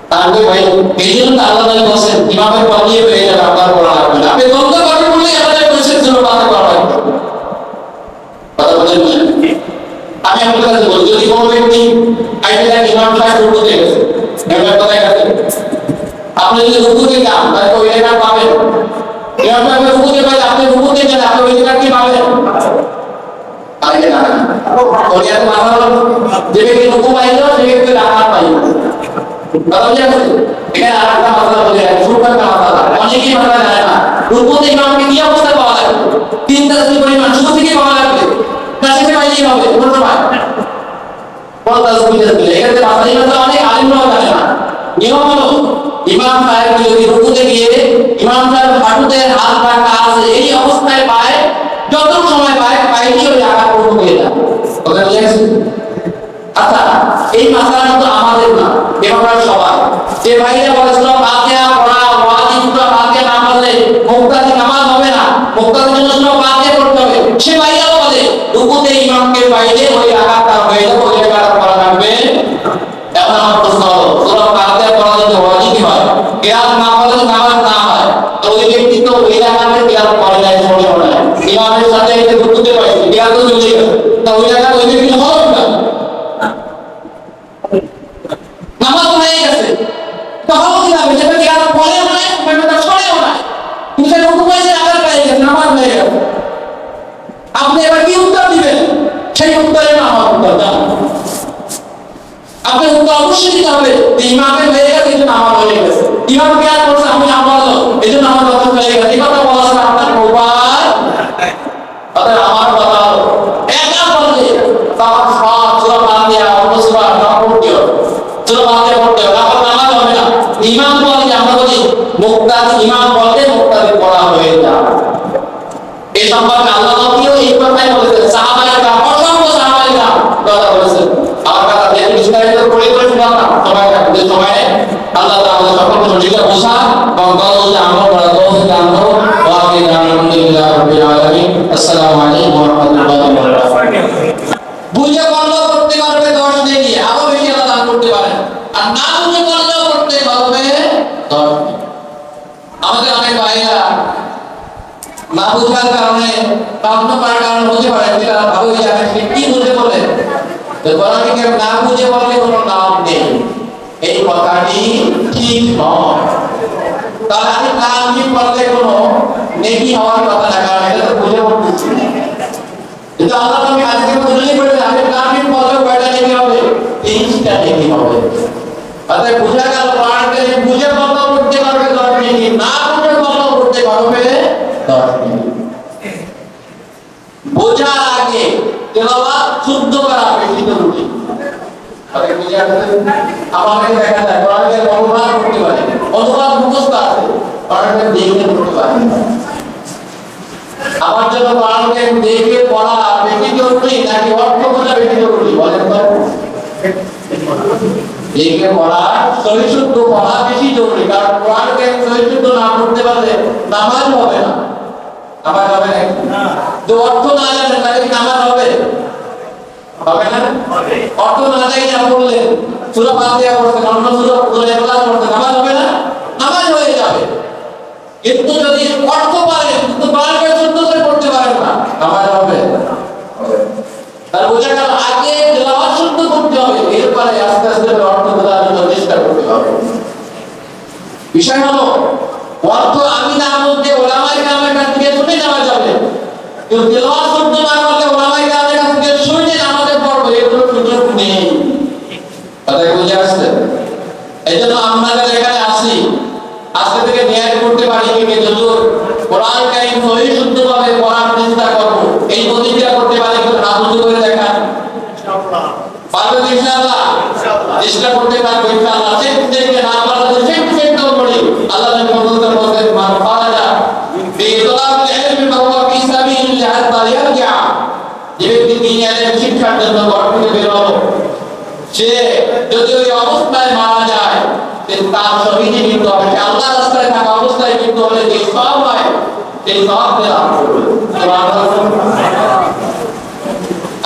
তাহলে ভাই এই জন্য আল্লাহ বলছেন ইমামের পালিয়ে হয়ে যাবে, আপনার পড়া লাগবে না। আপনি দ্বন্দ্ব করবেন বলেই আল্লাহ বলছেন জন্য বাধা করা লাগবে। কথা বলেন না? আমি আপনার কাছে বলি, যদি কোনো ব্যক্তি আইডিয়া ইমাম সাহেব রুকুতে গেছে, এবার কোথায় গেছে, আপনি যদি রুকুতে যান তাহলে ওই জায়গা পাবেন। ইমাম সাহেব রুকুতে পাইলে আপনি রুকুতে গেলে আপনি ওই জায়গা কি পাবেন? আরে না, ওরিয়াতে মাথা যে ব্যক্তি রুকু পাইল সে ব্যক্তি রাকাত পাইল। কথা বুঝে গেছে? এখানে আরেকটা মাসলা বলে রাখি, ছোটখাটো মাসলা, অনেকেই মাসলা জানে না। রুকুতে ইমামকে কি অবস্থায় পাওয়া লাগবে? 3 তাসবিহ পরিমাণ শুরু থেকে পাওয়া লাগবে, না শেষে পাইলেই হবে কোন সময়? কোন তাসবিহ দিলে এখানে মাসলা অনেক আলিমরাও জানে না। নিয়ম হলো ইমাম সাহেব যদি রুকুতে গিয়ে ইমাম সাহেব হাঁটুতে হাত রাখা আছে এই অবস্থায় পায়, যত সময় পায় পাইলেই ওই রাকাত পূর্ণ হয়ে যায়। কথা বুঝে গেছে? আচ্ছা, এই মাসলাটা তো আমাদের না, এবার সবাই যে ভাইরা বলেছিল ফাতিহা পড়া ওয়াজিব, ফাতিহা না পড়লে মুক্তাদি নামাজ হবে না, মুক্তাদির জন্য ফাতিহা পড়তে হবে, সে ভাইরাও বলে রুকুতে ইমামকে পাইলে ওই রাকাতটা হয়ে যাবে, ওই রাকাত পড়া লাগবে। এখন আমার প্রশ্ন হলো, সূরা ফাতিহা পড়া যদি ওয়াজিব হয়, কিরাত না পড়লে নামাজ না হয়, তো ওই ব্যক্তি তো ওই রাকাতে কিরাত পড়ে নাই, পড়েও না, ইমামের সাথে এসে রুকুতে পাইছে, কিরাত তো চলে গেছে, তো ওই রাকাত ওই ব্যক্তি হবে না, নামাজ হয়ে গেছে, তো হবে কি হবে? সেটা কিরাত পড়েও না, সেটা ছড়েও না, কিন্তু সেটা রুকু পাইছে, রাকাত পেয়ে গেছে, নামাজ হয়ে গেছে। আপনি এবার কি উত্তর দিবেন? সেই উত্তরে না আমার উত্তর দেন। আপনি উত্তর অবশ্যই দিতে হবে, ইমামের হয়ে গেছে এই জন্য আমার হয়ে গেছে, ইমাম কিরাত করছে আমি আমার এই জন্য আমার কথা হয়ে গেছে, এই কথা বলা ছাড়া আপনার উপায়। অতএব আমার কথা একা বললে তার সব সূরা ফাতিহা অন্য সূরা না পড়তে হবে, সূরা ফাতিহা পড়তে হবে, তারপর নামাজ হবে না। ইমাম বলে আমরা বলি মুক্তাদি, ইমাম বলে মুক্তাদি পড়া হয়ে যায়। এই সম্পর্কে আল্লাহ নবীও এই কথাই বলেছেন, সাহাবায়েরা অসংখ্য সাহাবায়েরা কথা বলেছেন। আমার কথা দেখে বিস্তারিত করে শোনান না, সময় থাকতে সময়ে আল্লাহ তাআলা সকলকে সঠিকটা বোঝা এবং গলতে আমল করা তৌফিক দান করুন। ওয়া আখিরু আলহামদুলিল্লাহি রাব্বিল আলামিন। আসসালামু আলাইকুম ওয়া রাহমাতুল্লাহি ওয়া বারাকাতুহু। বুঝে করলেও করতে পারবে 10 নেকি, আরো বেশি আল্লাহ দান করতে পারেন, আর না বুঝে করলেও করতে পারবে 10। আমাদের অনেক ভাইরা না বুঝার কারণে কাউকে পারার কারণে বুঝতে পারে যে তারা ভালো হয়ে যাবে, কি বুঝে বলে কোরআনকে না বুঝে বললে কোনো নাম নেই, এই কথাটি ঠিক নয়। তাহলে আমি নাম কি বললে কোনো নেকি হওয়ার কথা না, কারণ এটা তো বুঝে বলতেছি। কিন্তু আল্লাহ নবী আজকে বুঝলেই বলেন আমি নাম কি বললে কয়টা নেকি হবে? 30টা নেকি হবে। অতএব বুঝা গেল কোরআনকে বুঝে বললেও করতে পারবে 10 নেকি, না বুঝে বললেও করতে পারবে 10 নেকি। বোঝার আগে তেলাওয়াত শুদ্ধ করা বেশি জরুরি। আরে বুঝা গেল? আমাদের দেখা যায় কোরআনের অনুবাদ করতে পারে, অনুবাদ মুখস্থ আছে, কোরআনের দেখে পড়তে পারে। আমার জন্য কোরআনকে দেখে পড়া বেশি জরুরি নাকি অর্থ বোঝা বেশি জরুরি বলেন তো? দেখে পড়া, সহিশুদ্ধ পড়া বেশি জরুরি, কারণ কোরআনকে সহিশুদ্ধ না পড়তে পারলে নামাজ হবে না। নামাজ হবে না, যে অর্থ না জানে তাহলে কি নামাজ হবে? হবে না। অর্থ না জানি না পড়লে সূরা ফাতিহা পড়তে, অন্য সূরা ইখলাস পড়তে নামাজ হবে না? নামাজ হয়ে যাবে। কিন্তু যদি অর্থ পারে কিন্তু কোরআনকে শুদ্ধ করে পড়তে পারে না, নামাজ হবে? তার বোঝা গেল আগে তেলাওয়াত শুদ্ধ করতে হবে, এরপরে আস্তে আস্তে অর্থ বোঝার জন্য চেষ্টা করতে হবে। বিষয় হলো অর্থ আমি না বলতে ওলামায়ে কেরামের কাছ থেকে শুনে নেওয়া যাবে, কিন্তু তেলাওয়াত শুদ্ধ না করলে ওলামায়ে কেরামের কাছ থেকে শুনে নামাজে পড়বে এগুলো সুযোগ নেই। কথা বুঝে আসছে? এইজন্য আমরা এখানে আসি, আজকে থেকে নিয়ত করতে পারি কি হুজুর কোরআন কারীম সহি শুদ্ধভাবে পড়ার চেষ্টা করব, এই প্রতিজ্ঞা করতে পারি কি না? বুঝতে করে দেখান ইনশাআল্লাহ। পারবে ইনশাআল্লাহ? চেষ্টা করতে পারবো ইনশাআল্লাহ। থেকে না পারলে চেষ্টা করি। আল্লাহ নবী বলতে মান ফারাজা বিতলাব ইলমি ফাহুয়া ফি সাবিলিল্লাহ হাত্তা ইয়ারজিআ। যে ব্যক্তি দ্বীনের শিক্ষার জন্য ঘর থেকে বের হলো, সে যদি ওই অবস্থায় মারা যায় তার শহীদই মৃত্যু হবে। সে আল্লাহর রাস্তায় থাকা অবস্থায় মৃত্যু হলে যে সওয়াব হয় সেই সওয়াব লাভ করবে।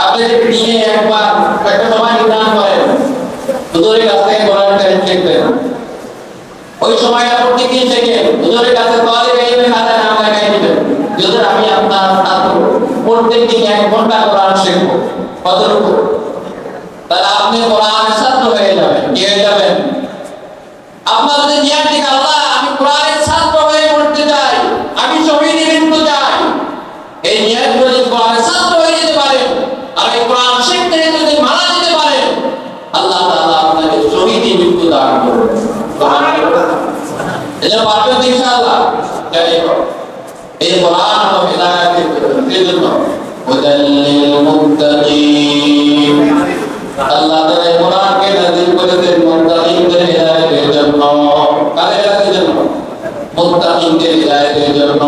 আপনি যে দিনে একবার একটা সময় নির্ধারণ করেন হুজুরের কাছ থেকে কোরআন শরীফ শিখবেন, ওই সময়টা প্রত্যেকদিন থেকে হুজুরের কাছে তালিবে ইলমের খাতায় নাম লেখাই দিবেন, হুজুর আমি আপনার ছাত্র, প্রত্যেকদিন 1 ঘন্টা কোরআন শিখব। কতটুকু? তাহলে আপনি কোরআনের ছাত্র হয়ে যাবেন। কি হয়ে যাবেন? আপনার যদি নিয়ত থাকে আল্লাহ আমি কোরআনের ছাত্র হয়ে পড়তে চাই, আমি শহীদি মৃত্যু চাই, এই নিয়ত করে যদি কোরআনের ছাত্র হয়ে যেতে পারেন আর এই কোরআন শিখতে যদি মারা যেতে পারেন, আল্লাহ তাআলা আপনাকে শহীদি মৃত্যু দান করবেন। সুবহানাল্লাহ। এটা পারবেন ইনশাআল্লাহ। যাই হোক, এই কোরআন হলো হিদায়াতের জন্য, হুদাল্লিল মুত্তাকিন। আল্লাহ তাআলা এই কোরআনকে নাযিল করেছেন মুত্তাকিনদের হিদায়াতের জন্য। কাদের হিদায়াতের জন্য? মুত্তাকিনদের হিদায়াতের জন্য।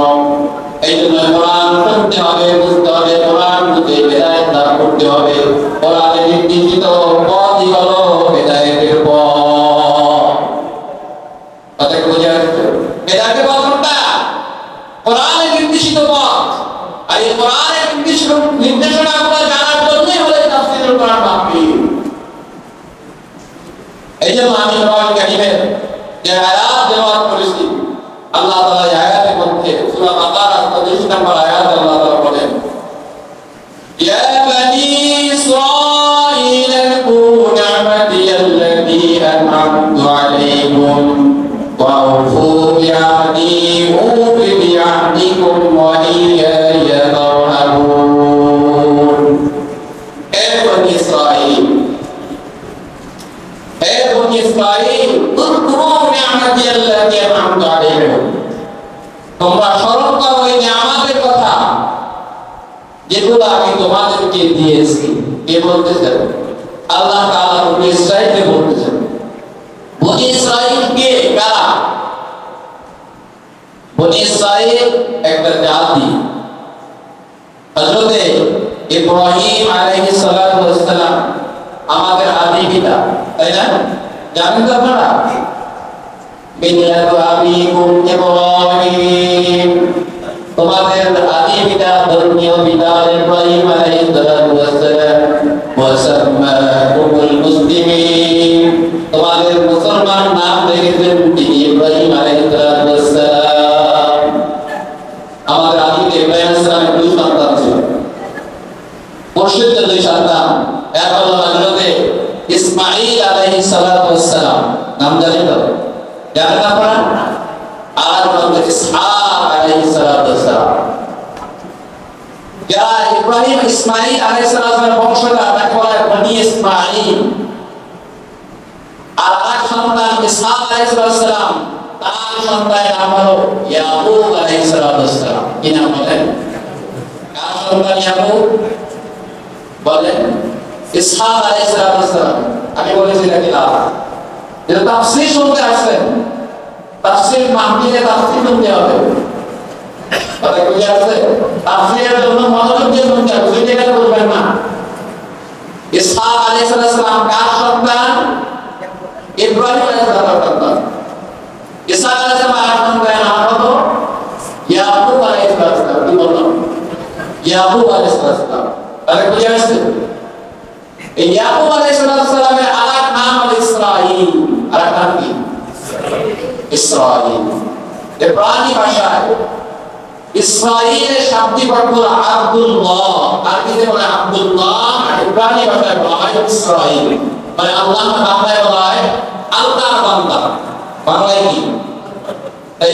এই জন্য কোরআন পড়তে হবে, বুঝতে হবে, কোরআন বুঝে হিদায়াত লাভ করতে হবে। কোরআনে নির্দেশিত পথই হলো হিদায়াতের পথ। কথা কি বোঝা যাচ্ছে? হিদায়াতের পথ কোনটা? কোরআনে নির্দেশিত পথ। আর এই কোরআনের নির্দেশনাগুলো জানার জন্যই হলো তাফসীরুল কোরআন মাহফিল। এই জন্য আমি কোরআন কারীমের যে আয়াত তেলাওয়াত করেছি, আল্লাহ তাআলা এই আয়াতের মধ্যে সূরা বাকারার 25 নম্বর আয়াত আল্লাহ তাআলা বলেন, ইয়া বানি ইসরাঈল আযকুরু নি'মাতি আল্লাতী আন'আমতু আলাইকুম ওয়া আউফু বি'আহদি উফি বি'আহদিকুম ওয়া ইয়্যায়া ফারহাবুন। হে বনি ইসরাঈল, হে বনি ইসরাঈল, উযকুরু নি'মাতি আল্লাতী আন'আমতু আলাইকুম, তোমরা স্মরণ করো ওই নিয়ামতের কথা যেগুলো আমি তোমাদেরকে দিয়েছি। কে বলতেছেন? আল্লাহ তাআলা বনি ইসরাঈলকে বলতেছেন। বনি ইসরাঈল কে? কারা? বনি ইসরাঈল একটা জাতি। হযরতে ইব্রাহিম আলাইহিস সালাতু ওয়াস সালাম আমাদের আদি পিতা, তাই না? জানেন তো আপনারা? মিল্লাতু আবিকুম ইব্রাহিম, তোমাদের আদি পিতা ধর্মীয় পিতা ইব্রাহিম আলাইহিস সালাতু ওয়াস সালাম, ওয়া সাম্মাকুমুল মুসলিমিন, তোমাদের মুসলমান নাম রেখেছেন তিনি ইব্রাহিম আলাইহিস সালাতু ওয়াস সালাম। আমাদের আদি ইব্রাহিম আলাইহিস সালামের 2 সন্তান ছিল, প্রসিদ্ধ 2 সন্তান। এক হলো হযরতে ইসমাঈল আলাইহিস সালাতু ওয়াস সালাম, নাম জানেন তো? জানেন আপনারা? আর হলো ইসহাক আলাইহিস সালাতু ওয়াস সালাম। যারা ইব্রাহিম ইসমাঈল আলাইহিস সালামের বংশধর তাকে বলা হয় বনি ইসমাঈল। আর এক সন্তান ইসহাক আলাইহিস সালাম, তার সন্তানের নাম হলো ইয়াকুব আলাইহিস সালাম। কি নাম বলেন? কার সন্তান ইয়াকুব? বলেন ইসহাক আলাইহিস সালাম। আমি বলেছি নাকি না? এটা তাফসীর শুনতে আসছেন, তাফসীর মাহফিলে তাফসীর শুনতে হবে। কথা বুঝে আসছে? তাফসীরের জন্য মনোযোগ দিয়ে শুনতে হবে, বুঝে গেলে বলবেন না। ইসহাক আলাইহিস সালাম কার সন্তান? ইব্রাহিম আলাইহিস সালামের সন্তান। ইসহাক আলাইহিস সালামের সন্তানের নাম হলো ইয়াকুব আলাইহিস সালাম। কি বললাম? ইয়াকুব আলাইহিস সালাম। তাহলে বুঝে আসছে? এই ইয়াকুব আলাইহিস সালামের আরেক নাম হলো ইসরাঈল। আরেক নাম কি? ইসরাঈল। ইব্রানি ভাষায় ইসরাঈলের শাব্দিক অর্থ হলো আব্দুল্লাহ, আরবিতে বলে আব্দুল্লাহ, আর ইব্রানি ভাষায় বলা হয় ইসরাঈল। মানে আল্লাহ বাংলায় বলা হয় আল্লাহর বান্দা। বাংলায় কি?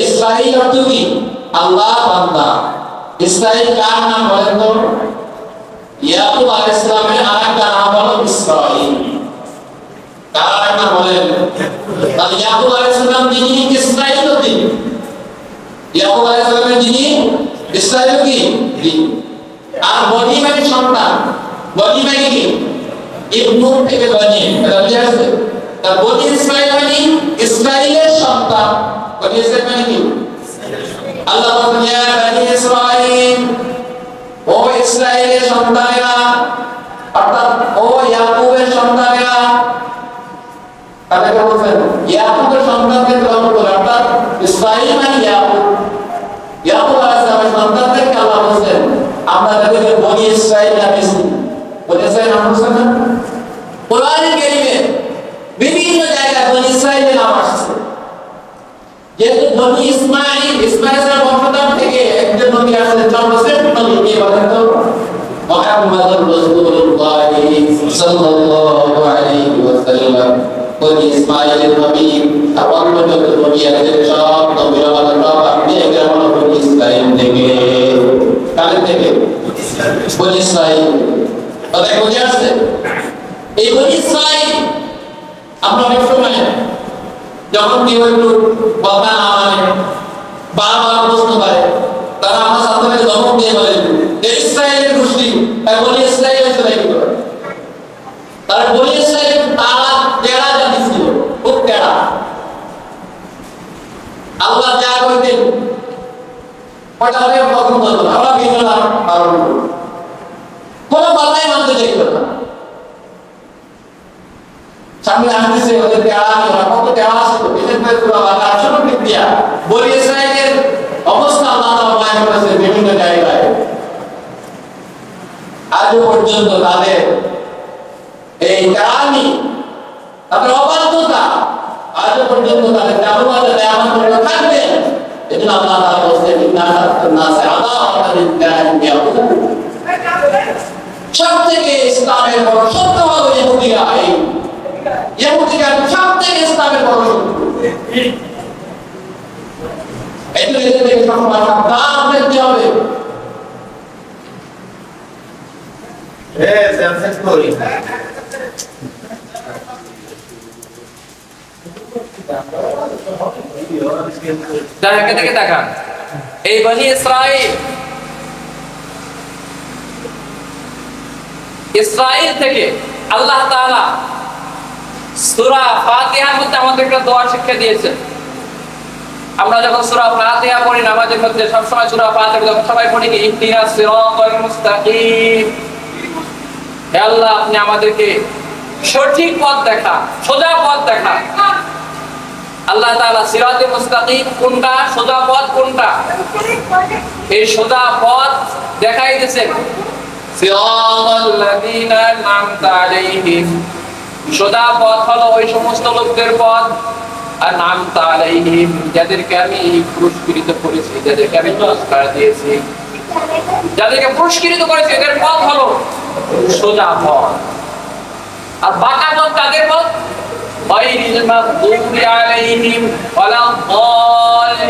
ইসরাঈল অর্থ কি? আল্লাহর বান্দা। ইসরাঈল কার নাম বলেন তো? ইয়াকুব আলাইহিস সালামের আরেকটা নাম হলো ইসরাঈল। কার আরেকটা নাম বলেন? তাহলে ইয়াকুব আলাইহিস সালাম যিনি ইসরাঈল তিনি, ইয়াকুব আলাইহিস সালামের যিনি ইসরাঈল কি? আর বনি মানে সন্তান। বনি মানে কি? ইবনু থেকে বনি, এটা বুঝা আছে? তা বনি ইসরাঈল মানে ইসরাঈলের সন্তান। বনি ইসরাঈল মানে কি? আল্লাহ বলেন ইয়া বনি ইসরাঈল, ও ইসরাঈলের সন্তানেরা, অর্থাৎ ও ইয়াকুবের সন্তানেরা, তাদেরকে বলছেন ইয়াকুবের সন্তানদের গ্রহণ করে, অর্থাৎ ইসরাঈল মানে ইয়াকুব। ইয়াকুব আলাইহিস সালামের সন্তানদেরকে আল্লাহ বলছেন আমরা তাদেরকে বনি ইসরাঈল নামেছি। বনি ইসরাঈল নাম শুনছেন না? কোরআনে কারীমে বিভিন্ন জায়গায় বনি ইসরাঈলের নাম আসছে। যেহেতু বনি ইসমাঈলের বংশধর থেকে একজন নবী আসছেন, সর্বশ্রেষ্ঠ নবী কে বলেন তো? মুহাম্মাদুর রাসূলুল্লাহ সাল্লাল্লাহু আলাইহি ওয়াসাল্লাম। বনি ইসমাঈলের নবী আর অন্য যত নবী আছে সব নবীরা সব আপনি এগুলো বনি ইসরাঈল থেকে। কার থেকে? বনি ইসরাঈল। কথা বুঝে আসছে? এই বনি ইসরাঈল আমরা অনেক সময় যখন কেউ একটু কথা না মানে বারবার প্রশ্ন করে, তারা আমার সাথে ধমক দিয়ে বলেন যে ইসরায়েলের গোষ্ঠী, বনি ইসরায়েল সেটা কি করে? তারা বনি ইসরায়েল তারা টেরা জাতি ছিল, খুব টেরা। আল্লাহ যা কইতেন ওটা হলে পছন্দ হতো না, ওরা বিভিন্ন কারণ কোনো কথাই মানতে চাইতো না। সামনে আসতেছে ওদের টেরা, কত টেরা ছিল, বিশেষ করে সূরা বাকারা 18 দিয়া বনি ইসরায়েলের অবস্থা আল্লাহ তাআলা বয়ান করেছেন বিভিন্ন জায়গায়। আজ পর্যন্ত তাদের এই কারণে তাদের অবাধ্যতা আজ পর্যন্ত তাদের জামাতে নিয়ামত থাকবে। এজন্য আল্লাহ তাআলা বলেন ইন্না নাসে আদাওয়াতান লিল্লাহি ইয়াকুব। সবথেকে ইসলামের বড় শত্রু হলো ইহুদিরা। ইহুদিরা সবথেকে ইসলামের বড় শত্রু। এদের থেকে সবসময় সাবধান থাকতে হবে। দেখে দেখান এই বনি ইসরাঈল থেকে আল্লাহ তাআলা সূরা ফাতিহার মধ্যে আমাদেরকে দোয়া শিক্ষা দিয়েছেন। আমরা যখন সূরা ফাতিহা পড়ি নামাজের মধ্যে সবসময় সূরা ফাতিহা যখন সবাই পড়ি কি ইহদিনাস সিরাতাল মুস্তাকিম, হে আল্লাহ আপনি আমাদেরকে সঠিক পথ দেখা, সোজা পথ দেখা। আল্লাহ তাআলা সিরাতুল মুস্তাকিম কোনটা, সোজা পথ কোনটা, এই সোজা পথ দেখাই দিয়েছেন। সিরাতাল লাযিনা আন'আমতা আলাইহিম, সোজা পথ হলো ওই সমস্ত লোকদের পথ, আন'আমতা আলাইহিম যাদেরকে আমি পুরস্কৃত করেছি, যাদেরকে আমি পুরস্কার দিয়েছি, যাদেরকে পুরস্কৃত করেছি এদের পথ হলো সোজা পথ। আর বাঁকা পথ কাদের পথ? গায়রিল মাগদুবি আলাইহিম ওয়ালাদ-দাল্লিন,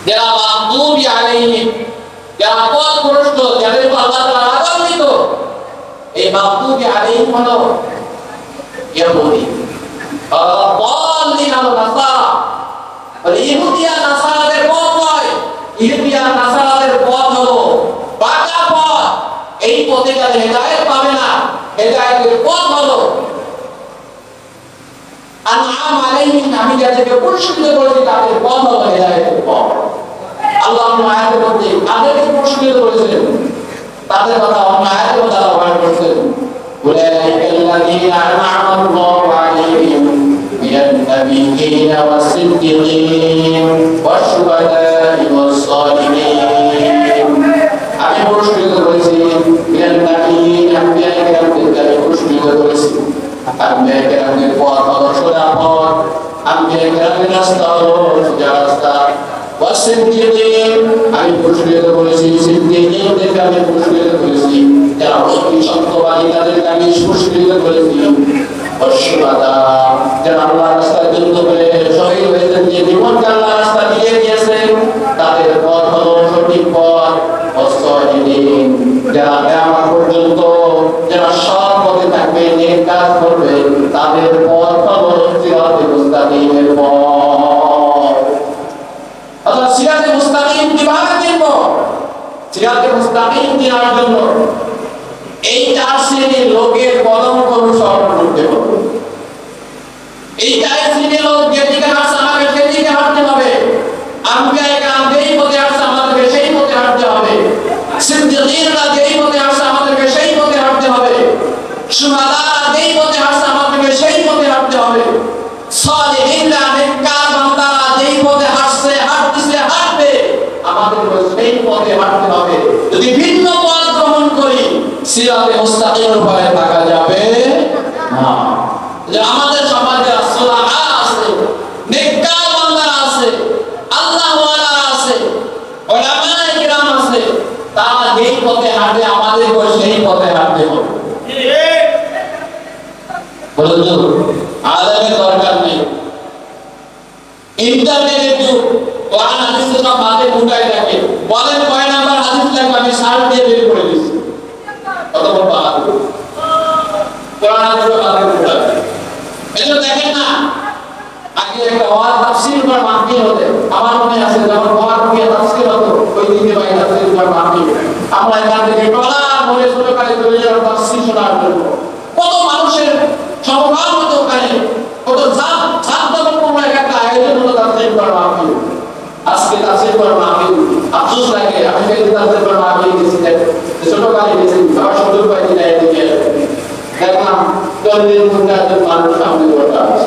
যারা মাগদুবি আলাইহিম, যারা পথভ্রষ্ট, যাদের উপর আল্লাহ তাআলা রাগান্বিত। এই মাগদুবি আলাইহিম হলো ইহুদি, ওয়ালাদ-দাল্লিন হলো নাসারা। আর ইহুদিয়া নাসারাদের পথ নয়, ইহুদিয়া নাসারাদের পথ হলো বাঁকা পথ। এই পথে গেলে হেদায়েত পাবে না। হেদায়েতের পথ হলো আন'আম আলাইহিম, আমি যাদেরকে পুরস্কৃত করেছি তাদের পথ হলো হেদায়েতের পথ। আল্লাহ আয়াতের মধ্যে তাদেরকে পুরস্কৃত করেছেন, তাদের কথা অন্য আয়াতের মধ্যে আল্লাহ বয়ান করেছেন উলাইকাল্লাযীনা আন'আমা আল্লাহু আলাইহিম মিনান নাবিয়্যিনা ওয়াস-সিদ্দীকিন ওয়াশ-শুহাদা'i ওয়াস-সালিহিন। আমি পুরস্কৃত করেছি মিনান নাবিয়্যিন, আম্বিয়া-কেরামদেরকে আমি পুরস্কৃত করেছি। আম্বিয়া-কেরামদের পথ হলো সোজা পথ, আম্বিয়া-কেরামদের রাস্তা হলো সোজা রাস্তা। ওয়াস-সিদ্দীকিন, আমি পুরস্কৃত করেছি সিদ্দীকিনদেরকে, আমি পুরস্কৃত করেছি যারা অতি সত্যবাদী তাদেরকে আমি পুরস্কৃত করেছি। ওয়াশ-শুহাদা, যারা আল্লাহর রাস্তায় যুদ্ধ করে শহীদ হয়েছেন, যে জীবনকে আল্লাহর রাস্তায় দিয়ে দিয়েছেন তাদের পথ হলো সঠিক পথ। ওয়াস-সালিহিন, যারা কিয়ামত পর্যন্ত যারা সৎ পথে থাকবে, নেক কাজ করবে, তাদের পথ হলো সিরাতুল মুস্তাকিমের পথ। অর্থাৎ সিরাতে মুস্তাকিম কিভাবে চিনব? সিরাতে মুস্তাকিম চেনার জন্য এই 4 শ্রেণীর লোকের কলঙ্ক অনুসরণ করতে হবে। এই 4 শ্রেণীর লোক যেদিকে হাঁটছে আমাকে সেদিকে হাঁটতে হবে। আম্বিয়া-কেরাম যেই পথে হাঁটছে আমাদেরকে সেই পথে হাঁটতে হবে। সিদ্দীকীনরা যেই পথে হাঁটছে আমাদেরকে সেই পথে হাঁটতে হবে। শুহাদা যেই পথে হাঁটছে আমাদেরকে সেই পথে সিরাতে মুস্তাকিমের উপরে থাকা যাবে না। যে আমাদের সমাজে সুলাহা আছে, নেককার বান্দারা আছে, আল্লাহ ওয়ালা আছে, উলামায়ে কিরাম আছে, তারা যেই পথে হাঁটে আমাদেরও সেই পথে হাঁটতে হবে। বলুন তো, আলেমের দরকার নেই। ইন্টারনেটের যুগ, কোরআন হাদিস সব মাথায় ঢুকায় রাখে, বলেন কয় নাম্বার হাদিস লাগবে আমি সার্চ দিয়ে বের করে দিচ্ছি। কত বড় বাহাদুর, কোরআন হাদিস মাথায় ঢুকায়। এজন্য দেখেন না, আগে একটা ওয়াজ তাফসীর করার মাহফিল হতে আমার মনে আছে, যখন ওয়াজ নিয়ে তাফসীর হতো ওই দিকে ভাই তাফসীর করার মাহফিল, আমরা এখান থেকে টলা মনে সহকারে চলে যাওয়ার তাফসীর শোনার জন্য কত মানুষের সমাগম হতো ওখানে, কত জাত দখল করে একটা আয়োজন হতো তাফসীর করার মাহফিল। আজকে তাফসীর করার মাহফিল আফসোস লাগে, আমি সেই তাফসীর করার মাহফিল গেছি, ছোটকালে গেছি, আমার সুযোগ পাইছি না, এদিকে দেখলাম 10 দিন ঘন্টা মানুষ সামনে বসা আছে।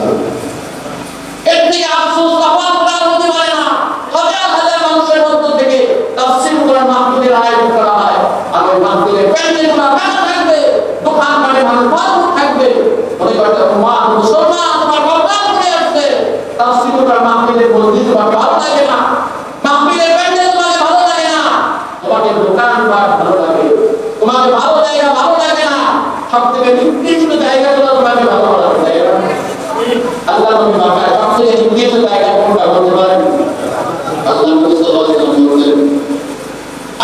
এর থেকে আফসোস তফাৎ করার হতে পারে না। হাজার হাজার মানুষের মধ্য থেকে তাফসীর করার মাহফিলের আয়োজন করা হয়, আর ওই মাহফিলে প্যান্ডেলগুলো কাটা থাকবে, দোকানপাটে মানুষ ভরপুর থাকবে, মনে করতে মা মুসলমান তোমার বরদান করে আসছে, তাফসীর করার মাহফিলের মধ্যে তোমার ভালো লাগে না, মাহফিলের প্যান্ডেল তোমাকে ভালো লাগে না, তোমাকে দোকানপাট ভালো লাগে, তোমাকে ভালো জায়গা ভালো লাগে না, সবথেকে নিকৃষ্ট জায়গাগুলো তোমাকে ভালো লাগে না। আল্লাহ নবী মাকায় সবথেকে নিকৃষ্ট জায়গা কোনটা বলতে পারেন? আল্লাহ নবী সাল্লাল্লাহু আলাইহি ওয়াসাল্লাম বলেন,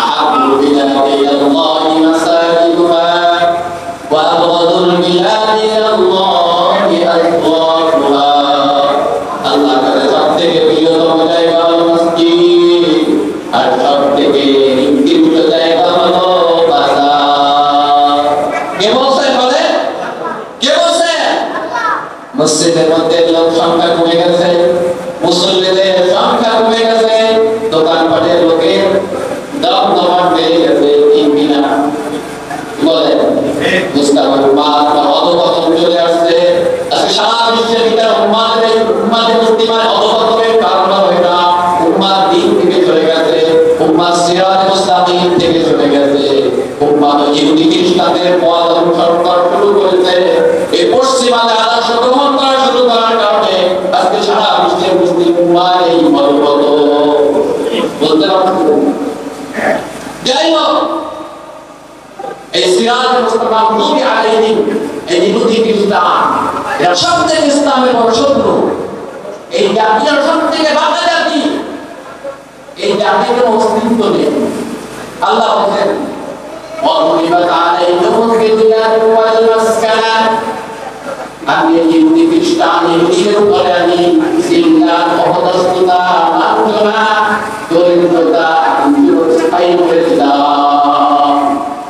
আহাব্বুল বিলাদি ইলাল্লাহি মাসাজিদুহা ওয়া আবগাদুল বিলাদি ইলাল্লাহি আসওয়াকুহা। আল্লাহর কাছে সবথেকে প্রিয়তম জায়গা হলো মসজিদ, আর সবথেকে নিকৃষ্ট জায়গা হলো বাজার। কে বলছে? বলে কে বলছে? মসজিদের মধ্যে লোক সংখ্যা কমে গেছে, মুসল্লিদের সংখ্যা কমে গেছে, দোকানপাটের লোকের দাম দমান বেড়ে গেছে, ঠিক কিনা বলেন? মুস্তাফার উম্মাত বা অধঃপতন চলে আসছে। আজকে সারা বিশ্বের ভিতরে উম্মাদের মুসলিমের অধঃপতনের কারণ হলো এটা, উম্মার দিন থেকে চলে গেছে, উম্মার সিরাতে মুস্তাকিম থেকে চলে গেছে, উম্মাহ ইহুদি খ্রিস্টানদের পথ অনুসরণ করা শুরু করেছে। এই পশ্চিমাদের আদর্শ গ্রহণ করা শুরু করার কারণে আজকে সারা বিশ্বের মুসলিম উম্মাহ এই অধঃপতন বলতে পারছেন। যাই হোক, এই সিরাত মুস্তাফা নবী আলাইহি এই ইহুদি খ্রিস্টান এরা সবথেকে ইসলামের বড় শত্রু। এই জাতির সবথেকে বাঁকা জাতি, এই জাতির কোনো অস্তিত্ব নেই। আল্লাহ বলেন, وَضُرِبَتْ عَلَيْهِمُ الْقِطْعَةُ وَالْمَسْكَنَةُ। আমি ইহুদি খ্রিস্টান ইহুদিদের উপরে আমি জিল্লাত, অপদস্থতা, লাঞ্ছনা, দরিদ্রতা স্থায়ী করে দিলাম।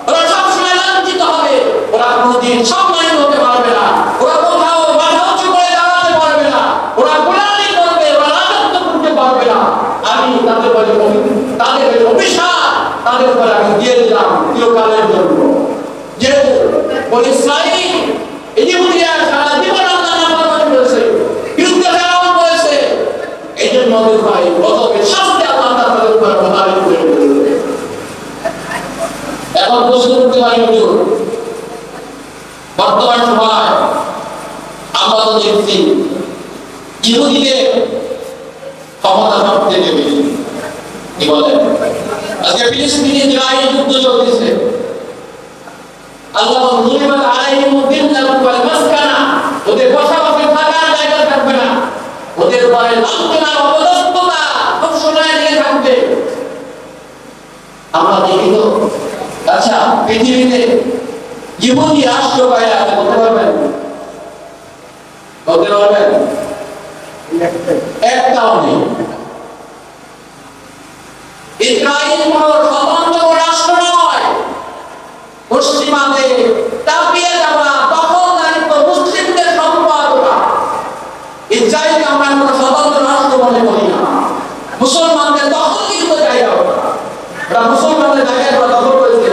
ওরা সবসময় লাঞ্ছিত হবে, ওরা কোনোদিন সম্মানিত হতে পারবে না, ওরা কোথাও মাথা উঁচু করে দাঁড়াতে পারবে না, ওরা গোলামি করবে, ওরা রাজত্ব করতে পারবে না। আমি তাদের অভিশাপ তাদের উপরে আমি দিয়ে দিলাম চিরকালের জন্য। যেহেতু বনি ইসরাঈল ইহুদিরা সারা জীবন আল্লাহর নাফরমানি করেছে, বিরুদ্ধে ফেরাউন করেছে, এই জন্য ওদের ভাই গজবের শাস্তি আল্লাহ তাদের উপরে প্রদান করে দিয়েছে। এখন প্রশ্ন করতে পারি, হুজুর বর্তমান সময় আমরা তো দেখছি ইহুদিদের ক্ষমতা সবথেকে বেশি। কি বলেন? আজকে ফিলিস্তিনে ইসরায়েল যুদ্ধ চলতেছে, আল্লাহ যুরিবাত আলাইহিমুল যিল্লাতু ওয়াল মাসকানা, ওদের বসবাসের থাকার জায়গা থাকবে না, ওদের উপরে লাঞ্ছনা, অপদস্থতা সব সময় লেগে থাকবে। আমরা দেখি তো, আচ্ছা পৃথিবীতে ইহুদি রাষ্ট্র কয়টা আছে বলতে পারবেন? বলতে পারবেন? একটাও নেই। ইসরায়েল কোনো স্বতন্ত্র রাষ্ট্র নয়, পশ্চিমাদের চাপিয়ে দেওয়া দখলদারিত্ব মুসলিমদের সম্পদ। ইসরায়েলকে আমরা কোনো স্বতন্ত্র রাষ্ট্র মনে করি না, মুসলমানদের দখলকৃত জায়গা ওটা, মুসলমানদের জায়গায় দখল করেছে।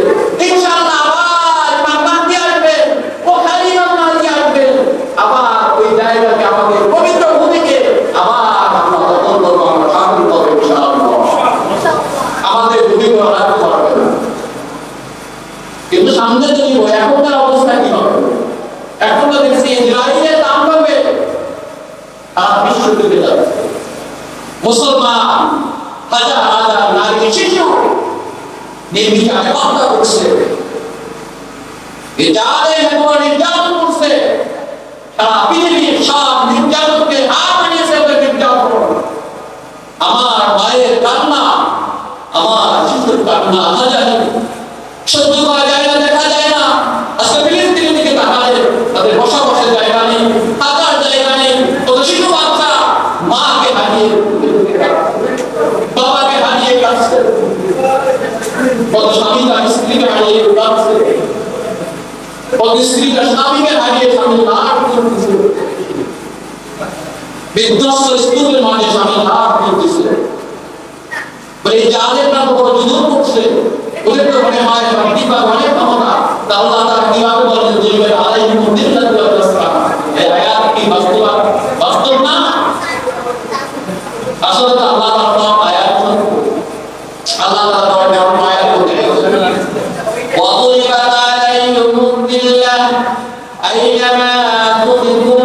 ইনশাআল্লাহ আবার ইমাম মাহদী আসবেন, বুখারী ইমাম মাহদী আসবেন, আবার ওই জায়গাকে আমাদের পবিত্র ভূমিকে আবার আমরা দখল করবো, আমরা শাসন করবো ইনশাআল্লাহ। আমাদের ভূমিকে রাখতে পারবে না, কিন্তু সামনে যদি এখন মুসলমান হাজার হাজার নারী শিশু নির্বিচারে হত্যা করছে, নির্যাতন করছে, সারা পৃথিবীর সব নির্যাতনকে হার মানিয়েছে নির্যাতন। আমার মায়ের কান্না, আমার শিশুর কান্না সহ্য করা যায় না, দেখা যায় না। আজকে ফিলিস্তিনের দিকে তাকালে তাদের বসবাসের জায়গা নেই, থাকার জায়গা নেই। কত শিশু বাচ্চা মাকে হারিয়ে, বাবাকে হারিয়ে কাটছে, কত স্বামী তার স্ত্রীকে হারিয়ে কাটছে, কত স্ত্রী তার স্বামীকে হারিয়ে স্বামীর লাভ করতেছে, বিধ্বস্ত স্কুলের মাঝে স্বামীর লাভ করতেছে। এই জালেমরা তো বড় জুলুম করছে, ওদের তো মনে হয় দিবা অনেক ক্ষমতা। আল্লাহ তাআলা কিভাবে বলেন যে আলাইহিম দিল্লাতু ওয়া তাসরা, এই আয়াত কি বাস্তব না? আসলে তো আল্লাহ তাআলা আয়াত, আল্লাহ তাআলা এমন আয়াত বলছেন ওয়া তুরিবাত আলাইহিম দিল্লাহ আইনামা তুরিদু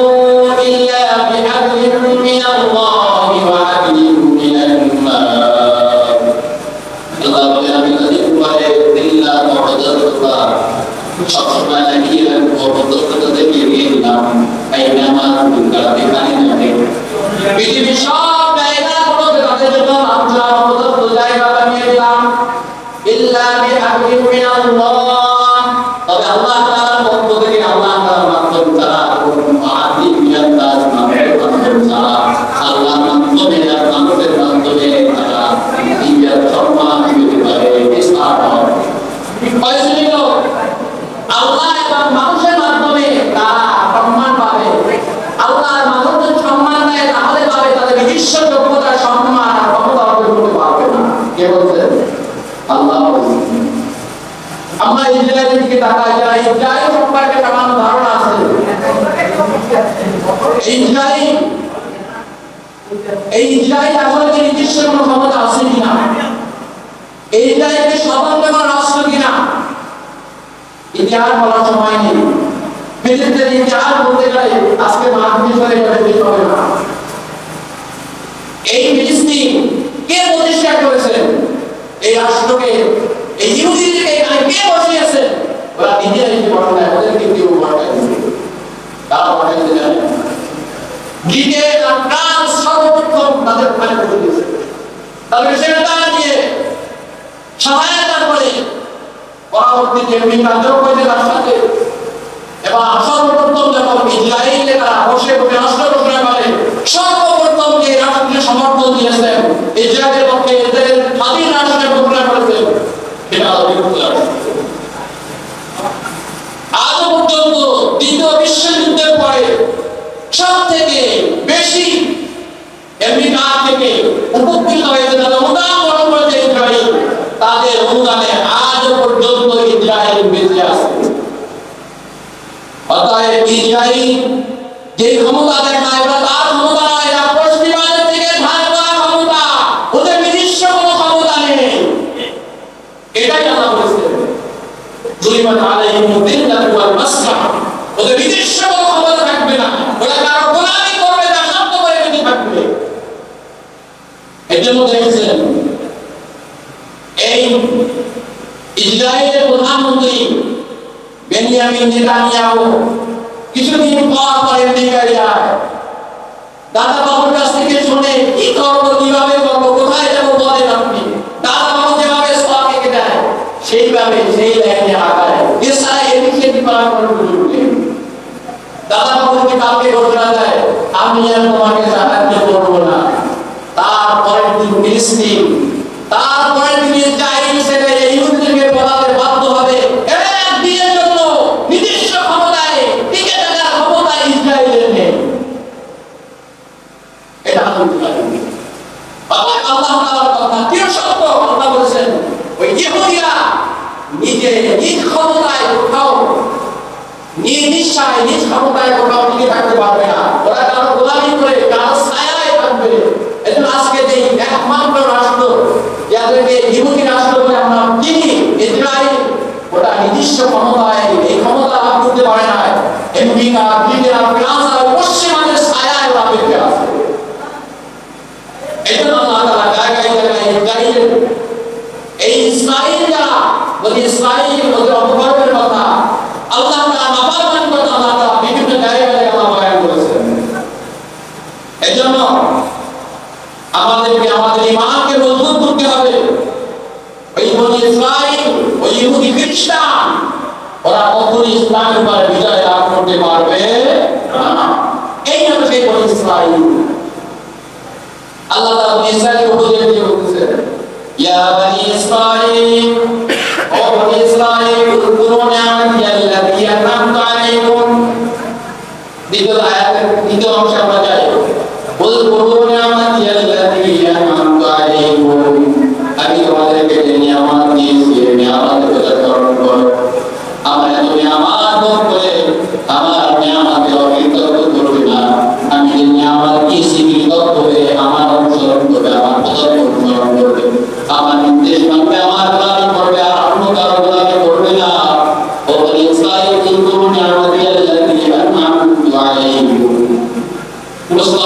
ইল্লা বিহাবলিন মিনাল্লাহি ওয়া হাবলিন মিনান নাস। আল্লাহ বলেন আমি তাদের উপরে দিল্লাহ মুআদাতুল্লাহ সবসময় লাগিয়ে রাখবো, বদলতা দেখিয়ে দিলাম আইনামা তুরিদু এখানে যাবে পৃথিবীর সব জায়গাগুলোতে তাদের জন্য আল্লাহ প্রদত্ত জায়গা বানিয়ে দিলাম ইল্লা বিহাবলিন মিনাল্লাহ, তবে আল্লাহ তাআলার পক্ষ থেকে আল্লাহ তাআলার মাধ্যমে তারা আদি মিনান নাস নামের মাধ্যমে তারা আল্লাহর মাধ্যমে আর মানুষের মাধ্যমে তারা দিনের সম্মান পেতে পারে, বিস্তার হয়। কয়েকজন আল্লাহ এবং মানুষের মাধ্যমে তারা সম্মান পাবে। আল্লাহর মানুষের সম্মান দেয় তাহলে পাবে, তাদের নিজস্ব যোগ্যতা সম্মান আর ক্ষমতা অর্জন করতে পারবে না। কে বলছেন? আল্লাহ বলছেন। আমরা ইসরায়েলের দিকে তাকাই, যারা ইসরায়েল সম্পর্কে সামান্য ধারণা আছে। ইসরায়েল আসলে কি নিজস্ব কোনো ক্ষমতা আছে কিনা, ইসরায়েলকে স্বতন্ত্র কোনো রাষ্ট্র কিনা ইতিহাস বলার সময় নেই। পৃথিবীতে ইতিহাস বলতে গেলে আজকে মাহফিল করে শেষ হবে না। এই ফিলিস্তিন কে প্রতিষ্ঠা করেছেন? এই রাষ্ট্রকে, এই ইহুদিদেরকে এখানে কে বসিয়েছে? ওরা নিজেরাই বসায়, ওদেরকে কেউ বসায় দিচ্ছে। তারা বসাইতে জানে না। ব্রিটেন আর ফ্রান্স সর্বপ্রথম তাদের ওখানে বসে দিয়েছে, তাদের সেটা দিয়ে সহায়তা করে পরবর্তীতে বিভিন্ন যোগ হয়েছে তার সাথে। এবং সর্বপ্রথম যখন ইসরায়েলে তারা বসে বসে রাষ্ট্র ঘোষণা করে, সর্বপ্রথম যে রাষ্ট্রকে সমর্থন দিয়েছেন, ইসরায়েলের পক্ষে ইসরায়েল স্বাধীন রাষ্ট্রের ঘোষণা করেছেন, সেটা হলো যুক্তরাষ্ট্র। আজ পর্যন্ত দ্বিতীয় বিশ্বযুদ্ধের পরে সব থেকে বেশি আমেরিকা থেকে উপকৃত হয়েছে, তাদের অনুদান গ্রহণ করেছে ইসরায়েল। তাদের অনুদানে আজ পর্যন্ত ইসরায়েল বেঁচে আছে। অতএব ইসরায়েল যে ক্ষমতা দেখায় ওরা তার ক্ষমতা নয়, এরা পশ্চিমাদের থেকে ধার করা ক্ষমতা, ওদের নিজস্ব কোনো ক্ষমতা নেই। এটাই আল্লাহ বলেছেন যুরিবাত আলাইহিম দিল্লাতু ওয়াল মাসরা, ওদের নিজস্ব কোনো ক্ষমতা থাকবে না, ওরা কারো গোলামি করবে, দাসত্ব করে বেঁচে থাকবে। এর জন্য দেখেছেন এই ইসরায়েলের প্রধানমন্ত্রী বেনিয়ামিন নেতানিয়াহু কিছুদিন পর আমেরিকায় যায়। দাদা বাবুর কাছ থেকে শুনে কি করবো, কিভাবে করবো, কোথায় যাবো বলেন আপনি। দাদা বাবু যেভাবে সব এঁকে দেয় সেইভাবে সেই লাইনে আগায়। এছাড়া এদিকে করার কোনো সুযোগ নেই। দাদা বাবুকে কালকে ঘোষণা দেয় আমি আর তোমাকে সাহায্য করবো না। তারপরের দিন ফিলিস্তিন, তারপরের দিন ইসরায়েল ছেড়ে ইহুদিদেরকে বলাতে বাধ্য হবে। একদিনের জন্য নিজস্ব ক্ষমতায় টিকে থাকার ক্ষমতা ইসরায়েলের নেই। এটা আল্লাহ তাআলার কথা কি সত্য। আল্লাহ বলেছেন ওই ইহুদিরা নিজে নিজ ক্ষমতায় কোথাও নিশ্চয় নিজ ক্ষমতায় কোথাও টিকে থাকতে পারবে না। ওরা কারো গোলামি করে, কারো ছায়ায় থাকবে। এজন্য আজকে যে একমাত্র রাষ্ট্র যাদেরকে ইহুদি রাষ্ট্র বলে আমরা চিনি, ইসরায়েল, ওটা নিজস্ব ক্ষমতায় এই ক্ষমতা লাভ করতে পারে না। আমেরিকা, ব্রিটেন, ফ্রান্স আর পশ্চিমাদের ছায়ায় ওরা বেঁচে আছে। এজন্য এজন্য আমাদেরকে আমাদের ঈমানকে মজবুত করতে হবে। ওই বনি ইসরাঈল, ওই ইহুদি খ্রিস্টান, ওরা কখনোই ইসলামের উপর বিজয় লাভ করতে পারবে না। এই হলো সেই বনি ইসরাঈল। আল্লাহ তাআলা বনি ইসরাঈলকে উপদেশ দিয়ে বলতেছেন, ইয়া বনি ইসরাঈল, ও বনি ইসরাঈল, উযকুরু নি'মাতি আল্লাতী আন'আমতু আলাইকুম। দ্বিতীয় আয়াতের দ্বিতীয় অংশে আমরা যাই, উযকুরু নি'মাতি আল্লাতী আন'আমতু আলাইকুম, আমি তোমাদেরকে যে নিয়ামত দিয়েছি এই নিয়ামতের কথা স্মরণ করো। আমার এত নিয়ামত ভোগ করে আমার নিয়ামতে অকৃতজ্ঞ করবে না। আমি যে নিয়ামত দিয়েছি কৃতজ্ঞ হয়ে আমার অনুসরণ করবে, আমার কথা অনুসরণ করবে, আমার নির্দেশ মানবে, আমার গোলামি করবে, আর অন্য কারো গোলামি করবে না। ও বনি ইসরাঈল, উযকুরু নি'মাতি আল্লাতী আন'আমতু আলাইকুম। প্রশ্ন,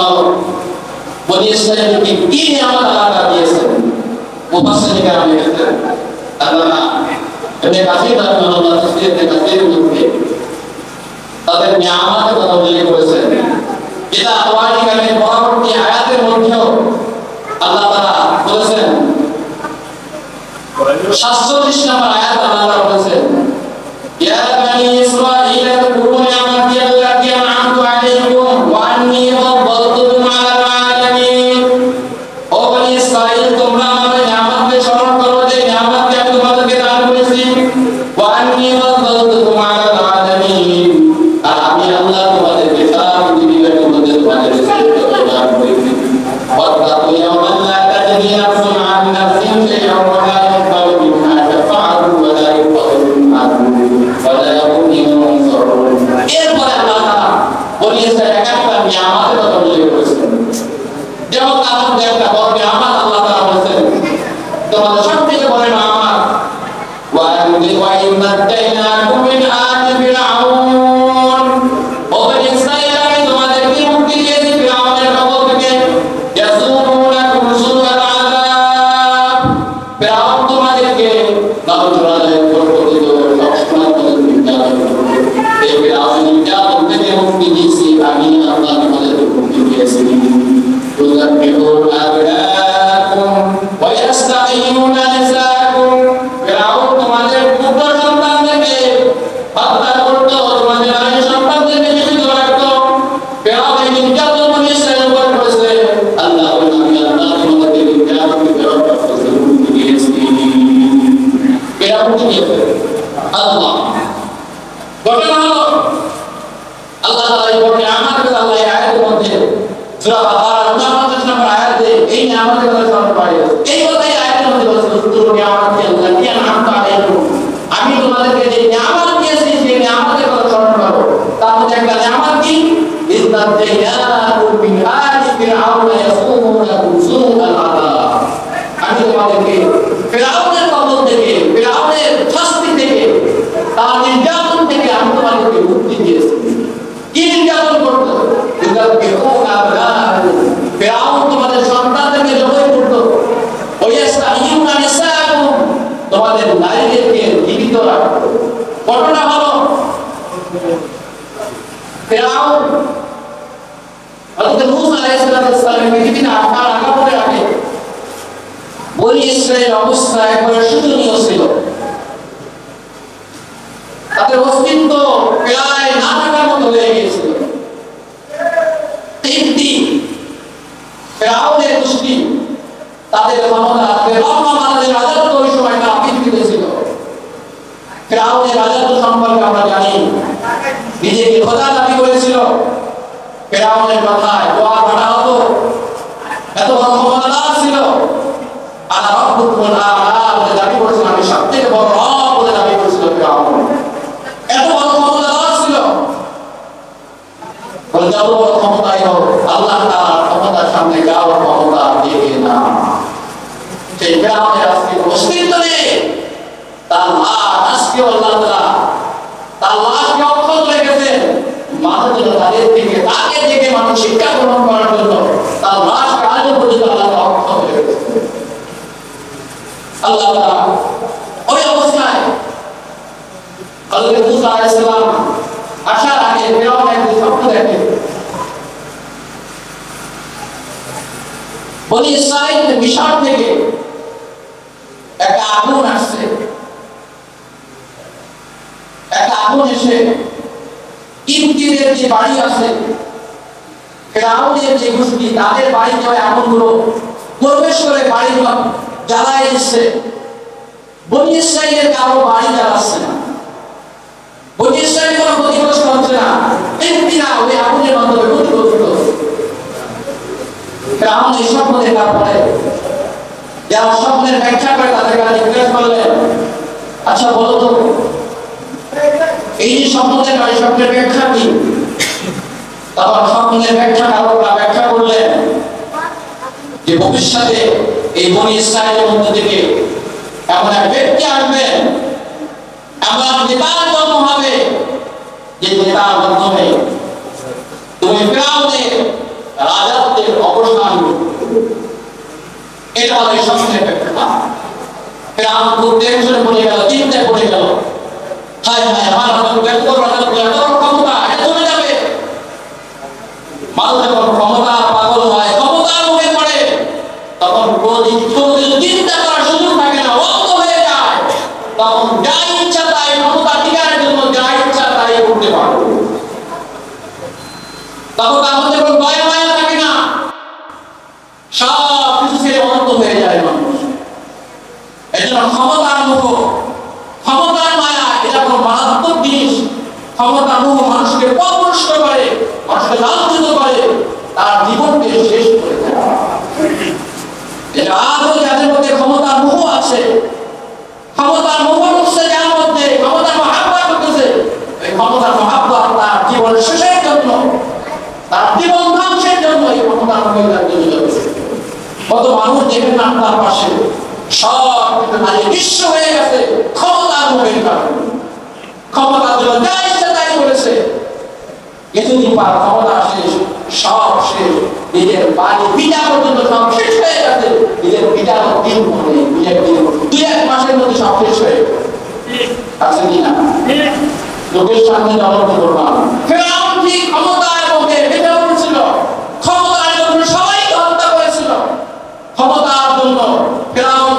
বনি ইসরাঈলকে কি নিয়ামত আল্লাহ দিয়েছেন? মুফাসসিরিন কেরাম লিখেছেন, আল্লামা ইবনে কাসির রাহিমাহুল্লাহ তাফসীর কাসিরের মধ্যে তাদের নিয়ামতের কথা উল্লেখ করেছেন। এটা কোরআনী কারিমের পরবর্তী আয়াতের মধ্যেও আল্লাহ তাআলা বলেছেন, 47 নম্বর আয়াত আল্লাহ তাআলা বলেছেন, ইয়া বনি ইসরাঈল উযকুরু নি'মাতি আল্লাতী আন'আমতু আলাইকুম ওয়া আন্নী ফাদ্দালতুকুম আলাল আলামিন। ও বনি ইসরাঈল, তোমরা আমার নিয়ামতকে স্মরণ করো, যে নিয়ামতকে আমি তোমাদেরকে দান করেছি। ওয়া আন্নী ফাদ্দালতুকুম আলাল আলামিন, আর আমি আল্লাহ তোমাদেরকে সারা পৃথিবীর মধ্যে তোমাদেরকে শ্রেষ্ঠত্ব দান করেছি। ওয়াত্তাকু ইয়াওমান লা তাজজি নাফসুন আন নাফসিন শাইআন ওয়া লা ইউকবালু মিনহা শাফাআতুন ওয়া লা ইউখযাু মিনহা ওয়া লা হুম ইউনসারুন। এরপরে আল্লাহ তাআলা বনি ইসরাঈলের একটা নিয়ামতের কথা উল্লেখ করেছেন। যেমন তার মধ্যে একটা বড় নিয়ামত আল্লাহ তাআলা বলেছেন, তোমাদের সবথেকে বড় নিয়ামত, ওয়া ইন্নাদাইনাকুম মিন আলি ফিরআউন। ও বনি ইসরাঈল, আমি তোমাদেরকে মুক্তি দিয়েছি ফিরআউনের কবল থেকে। ইয়াসুমুনাকুম সুআল আযাব, ফিরআউন তোমাদেরকে যন্ত্রণাদায়ক পরিস্থিতি সবসময় তোমাদের নির্যাতন করবে। এই ফিরআউনের নির্যাতন থেকে মুক্তি দিয়েছি আমি আল্লাহ, তোমাদেরকে মুক্তি দিয়েছি। يذبحون أبناءكم ويستحيون نساءكم। ফিরআউন তোমাদের পুত্র সন্তানদেরকে হত্যা করত, তোমাদের নারী সন্তানদেরকে জীবিত রাখত। ফিরআউন এই নির্যাতন বনি ইসরাঈলের উপর করেছে। আল্লাহ বলেন, আমি আল্লাহ তোমাদেরকে নির্যাতন থেকে রক্ষা করতে মুক্তি দিয়েছি। ফিরআউন কি দিয়েছে? আল্লাহ। ঘটনা হলো আল্লাহ তাআলা এই বড় নিয়ামতের আল্লাহ এই আয়াতের মধ্যে সূরা বাকারা 49 নম্বর আয়াতে এই নিয়ামতের কথা স্মরণ করিয়েছে। এই কথাই আয়াতের মধ্যে বলেছে, উযকুরু নি'মাতি আল্লাতী আন'আমতু আলাইকুম, আমি তোমাদেরকে যে নিয়ামত দিয়েছি সেই নিয়ামতের কথা স্মরণ করো। তার মধ্যে একটা নিয়ামত কি? ইযদাইনাকুম মিন আলি ফিরআউন ইয়াসুমুনাকুম সুআল আযাব। আমি তোমাদেরকে ফিরআউনের কবল থেকে, ফিরআউনের শাস্তি থেকে, তার নির্যাতন থেকে আমি তোমাদেরকে মুক্তি দিয়েছি। কি নির্যাতন করতো? ফিরআউন তোমাদের সন্তানদেরকে জবাই করত। ওয়াইস্তাহিয়ুনা নিসাআকুম, তোমাদের নারীদেরকে জীবিত রাখত। ঘটনা হলো ফিরআউন হযরত মূসা আলাইহিস সালাম পৃথিবীতে আসার আগে আগে বনি ইসরাঈল অবস্থা একবারে শোচনীয় ছিল। তাদের অস্তিত্ব প্রায় না থাকার মতো হয়ে গিয়েছিল। ফিরআউনের গোষ্ঠী, তাদের ক্ষমতা, ফিরআউনের রাজত্ব ওই সময়টা পৃথিবীতে ছিল। ফিরআউনের রাজত্ব সম্পর্কে আমরা জানি, নিজেকে খোদা দাবি করেছিল। ফিরআউনের মাথায় দোয়া কাটা হতো, এত বড় ক্ষমতাদার ছিল। আনা রাব্বুকুল আ'লা বলে দাবি করেছিল, আমি সবথেকে বড় রব বলে দাবি করেছিল ফিরআউন। এত বড় ক্ষমতাদার ছিল। বলে যত বড় ক্ষমতাই হোক, আল্লাহ তাআলার ক্ষমতার সামনে যাওয়ার ক্ষমতা দেবে না। সেই ফিরআউনের আজকে অস্তিত্ব নেই। তার লাশ আজকে আল্লাহ তাআলা তার লাশকে অক্ষত রেখেছেন। মানুষ যেন তাকে থেকে মানুষ শিক্ষা গ্রহণ করার জন্য তার লাশকে আজও পর্যন্ত আল্লাহ তাআলা অক্ষত রেখেছেন। আল্লাহ তাআলা ওই অবস্থায় হযরত মূসা আলাইহিস সালাম আসার আগে ফিরআউন একটি স্বপ্ন দেখে। বনি ইসরাইল মিশর থেকে একটা আগুন আসছে, একটা আগুন এসে কিবতীদের যে বাড়ি আছে, ফিরআউনের যে গোষ্ঠী, তাদের বাড়িতে ওই আগুনগুলো প্রবেশ করে বাড়িগুলো জ্বালায় দিচ্ছে। বনি ইসরাইলের কারো বাড়ি জ্বালাচ্ছে না, বনি ইসরাইল কোনো ক্ষতিগ্রস্ত হচ্ছে না, কিবতীরা ওই আগুনের মাধ্যমে ক্ষতিগ্রস্ত হচ্ছে। ফিরআউন এই স্বপ্ন দেখার পরে যারা স্বপ্নের ব্যাখ্যা করে তাদের কাছে জিজ্ঞেস করলেন, আচ্ছা বলো তো এই যে স্বপ্ন দেখা, এই স্বপ্নের ব্যাখ্যা কি? তখন স্বপ্নের ব্যাখ্যাকারকরা ব্যাখ্যা করলেন যে ভবিষ্যতে এই বনি ইসরাইলের মধ্যে থেকে এমন এক ব্যক্তি আসবেন, এমন এক নেতার জন্ম হবে, যে নেতার মাধ্যমে তুমি ফিরআউনের রাজত্বের অবসান করবে। এটা হলো এই স্বপ্নের ব্যাখ্যা। ফিরআউন খুব টেনশনে পড়ে গেল, চিন্তায় পড়ে গেল, হায় হায় আমার এত ক্ষমতা, এটা চলে যাবে। মানুষ যখন ক্ষমতার পাগল হয়, ক্ষমতার মুখে পড়ে, তখন চিন্তা করার সুযোগ থাকে না, অন্ধ হয়ে যায়। তখন যা ইচ্ছা তাই ক্ষমতা টিকার জন্য যা ইচ্ছা তাই করতে পারে। তখন তার মধ্যে কোনো দয়া মায়া থাকে না, সব কিছু ছেড়ে অন্ধ হয়ে যায় মানুষ। এই জন্য ক্ষমতার মুখ, ক্ষমতার মায়া এটা কোনো মারাত্মক জিনিস। ক্ষমতার মুখ মানুষকে পথভ্রষ্ট করে, মানুষকে লাঞ্ছিত করে, তার জীবনকে শেষ করে দেয়। এটা আজও যাদের মধ্যে ক্ষমতার মোহ আছে, ক্ষমতার মোহ হচ্ছে যার মধ্যে ক্ষমতার মহাব্বত হতেছে, এই ক্ষমতার মহাব্বত তার জীবন শেষের জন্য, তার জীবন ধ্বংসের জন্য এই ক্ষমতার মোহে তৈরি হয়েছে। কত মানুষ দেখেন না আপনার পাশে, সব কিছু হারিয়ে নিঃস্ব হয়ে গেছে ক্ষমতার মোহের কারণে। ক্ষমতার জন্য যা ইচ্ছা তাই করেছে, কিছুদিন পর ক্ষমতা শেষ, সব শেষ, নিজের বাড়ি পিতা পর্যন্ত সব শেষ হয়ে গেছে। নিজের পিতার দিন মনে, নিজের দিন 2-1 মাসের মধ্যে সব শেষ হয়ে আছে কিনা? লোকের সামনে জনগণ করলাম ফিরআউন ঠিক ক্ষমতার মুখে বেঁচে উঠেছিল, ক্ষমতার জন্য সবাইকে হত্যা করেছিল। ক্ষমতার জন্য ফিরআউন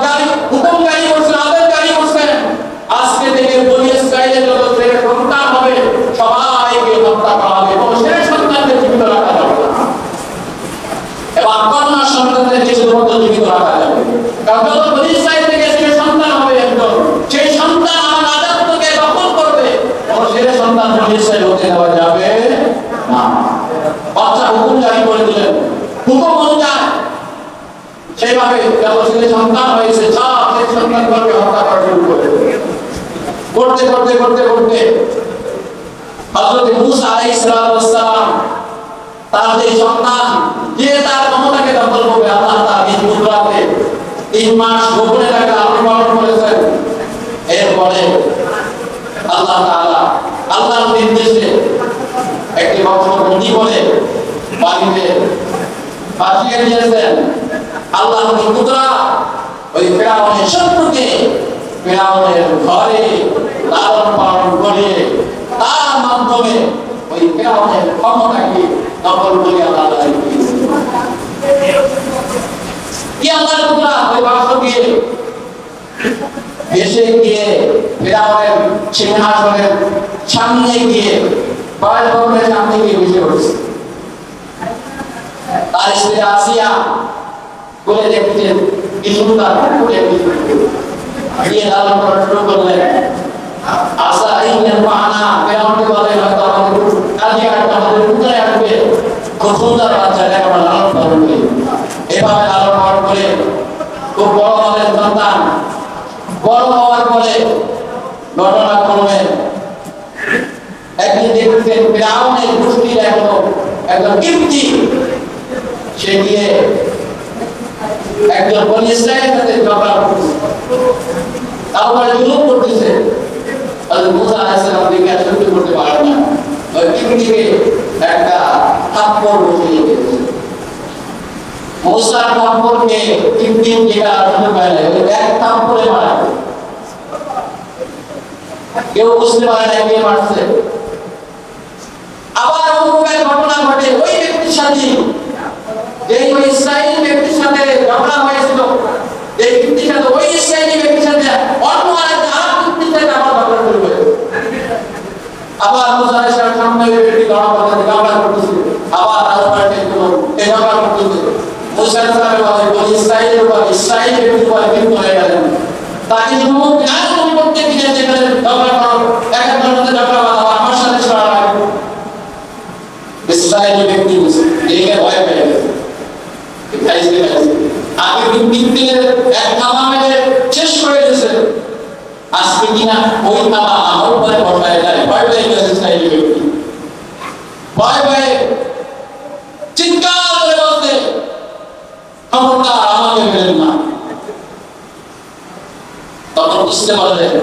হুকুমকারী করছেন, আদেশকারী করছেন, আজকে থেকে বনি ইসরাইলের যত ছেলে সন্তান হবে সবাইকে হত্যা করা হবে, এবং ছেলে সন্তানকে জীবিত রাখা যাবে না, এবং কন্যা সন্তানদেরকে শুধুমাত্র জীবিত রাখা যাবে। কারণ যত বনি ইসরাইল থেকে ছেলে সন্তান হবে একজন, সেই সন্তান আমার রাজত্বকে দখল করবে, এবং ছেলে সন্তান বনি ইসরাইল হতে দেওয়া যাবে না। বাচ্চা হুকুম জারি করে দিলেন, হুকুম অনুযায়ী সেইভাবে যত ছেলে সন্তান হয়েছে সব ছেলে সন্তানগুলোকে হত্যা করা শুরু করে। করতে করতে করতে করতে হযরত মূসা আলাইহিস সালাম তার যে সন্তান, যে তার ক্ষমতাকে দখল করবে, আল্লাহ তার এই কুদরতে 3 মাস গোপনে তাকে লালন পালন করেছেন। এরপরে আল্লাহ তাআলা আল্লাহর নির্দেশে একটি বংশবৃদ্ধি করে বাড়িতে পাঠিয়ে দিয়েছেন। আল্লাহর কুদরত ওই ফিরআউনের শত্রুকে ফিরআউনের ঘরে লালন পালন করে তার মাধ্যমে ওই ফিরআউনের ক্ষমতাকে দখল করে আল্লাহ কি আল্লাহর কুদরত ওই বাদশাহকে এসে গিয়ে ফিরআউনের সিংহাসনের সামনে গিয়ে বায়তুল্লাহের সামনে গিয়ে বসে পড়েছে। তার স্ত্রী আসিয়া বলে দেখছেন কি সুন্দর করে দিয়ে লালন করা শুরু করলেন। আশা ইনের পানা ফিরআউনকে বলে হয়তো আমাদের কাজে একটা আমাদের পুত্রে আসবে, খুব সুন্দর বাচ্চাটাকে আমরা লালন পালন করি। এভাবে লালন পালন করে খুব বড় হলেন সন্তান। বড় হওয়ার পরে ঘটনা ক্রমে একদিন দেখছেন ফিরআউনের গোষ্ঠীর একজন কিবতী সে গিয়ে একজন বনি ইসরাইলের সাথে ঝগড়া করতেছে, তারপরে জুলুম করতেছে। হযরত মূসা আলাইহিস সালাম দেখে সহ্য করতে পারেন না, ওই কিবতীকে একটা থাপ্পড় বসিয়ে দিয়েছে। মূসার থাপ্পড়কে কিবতী যেটা শুনতে পায় না, ওই এক থাপ্পড়ে মারা। কেউ বুঝতে পারে না কে মারছে। আবার অন্য এক ঘটনা ঘটে ওই ব্যক্তির সাথে, যে ওই ইসরাইল ব্যক্তির সাথে ঝগড়া হয়েছিল, এই ব্যক্তির সাথে ওই ইসরায়েলি ব্যক্তির সাথে অন্য আরেকটা ব্যক্তির সাথে আবার ঝগড়া শুরু হয়েছে। আবার মুসা আলাইহিস সালাম সামনে ব্যক্তি ঝগড়া করতেছিল, আবার তারপরে এই ঝগড়া করতেছিল। মুসা আলাইহিস সালামের বলে ইসরায়েলের উপর ইসরায়েল ব্যক্তির উপর কিন্তু হয়ে গেলেন, তাকে যুবক ন্যায় করতে গিয়ে যেখানে ঝগড়া করো, এক একজনের মধ্যে ঝগড়া বাঁধা, আমার সাথে ছড়া লাগবে। ইসরায়েলি ব্যক্তি এদিকে ভয় পেয়ে গেছে, আগে দিনের এক থামা মেরে শেষ করে দিয়েছে, আজকে কিনা ওই থামা আমার উপরে বসায় যায়। ভয় পেয়ে গেছে ইসরায়েলি ব্যক্তি, ভয় পেয়ে চিৎকার করে বলতে, খবরদার আমাকে মেরেন না। তখন বুঝতে পারলেন,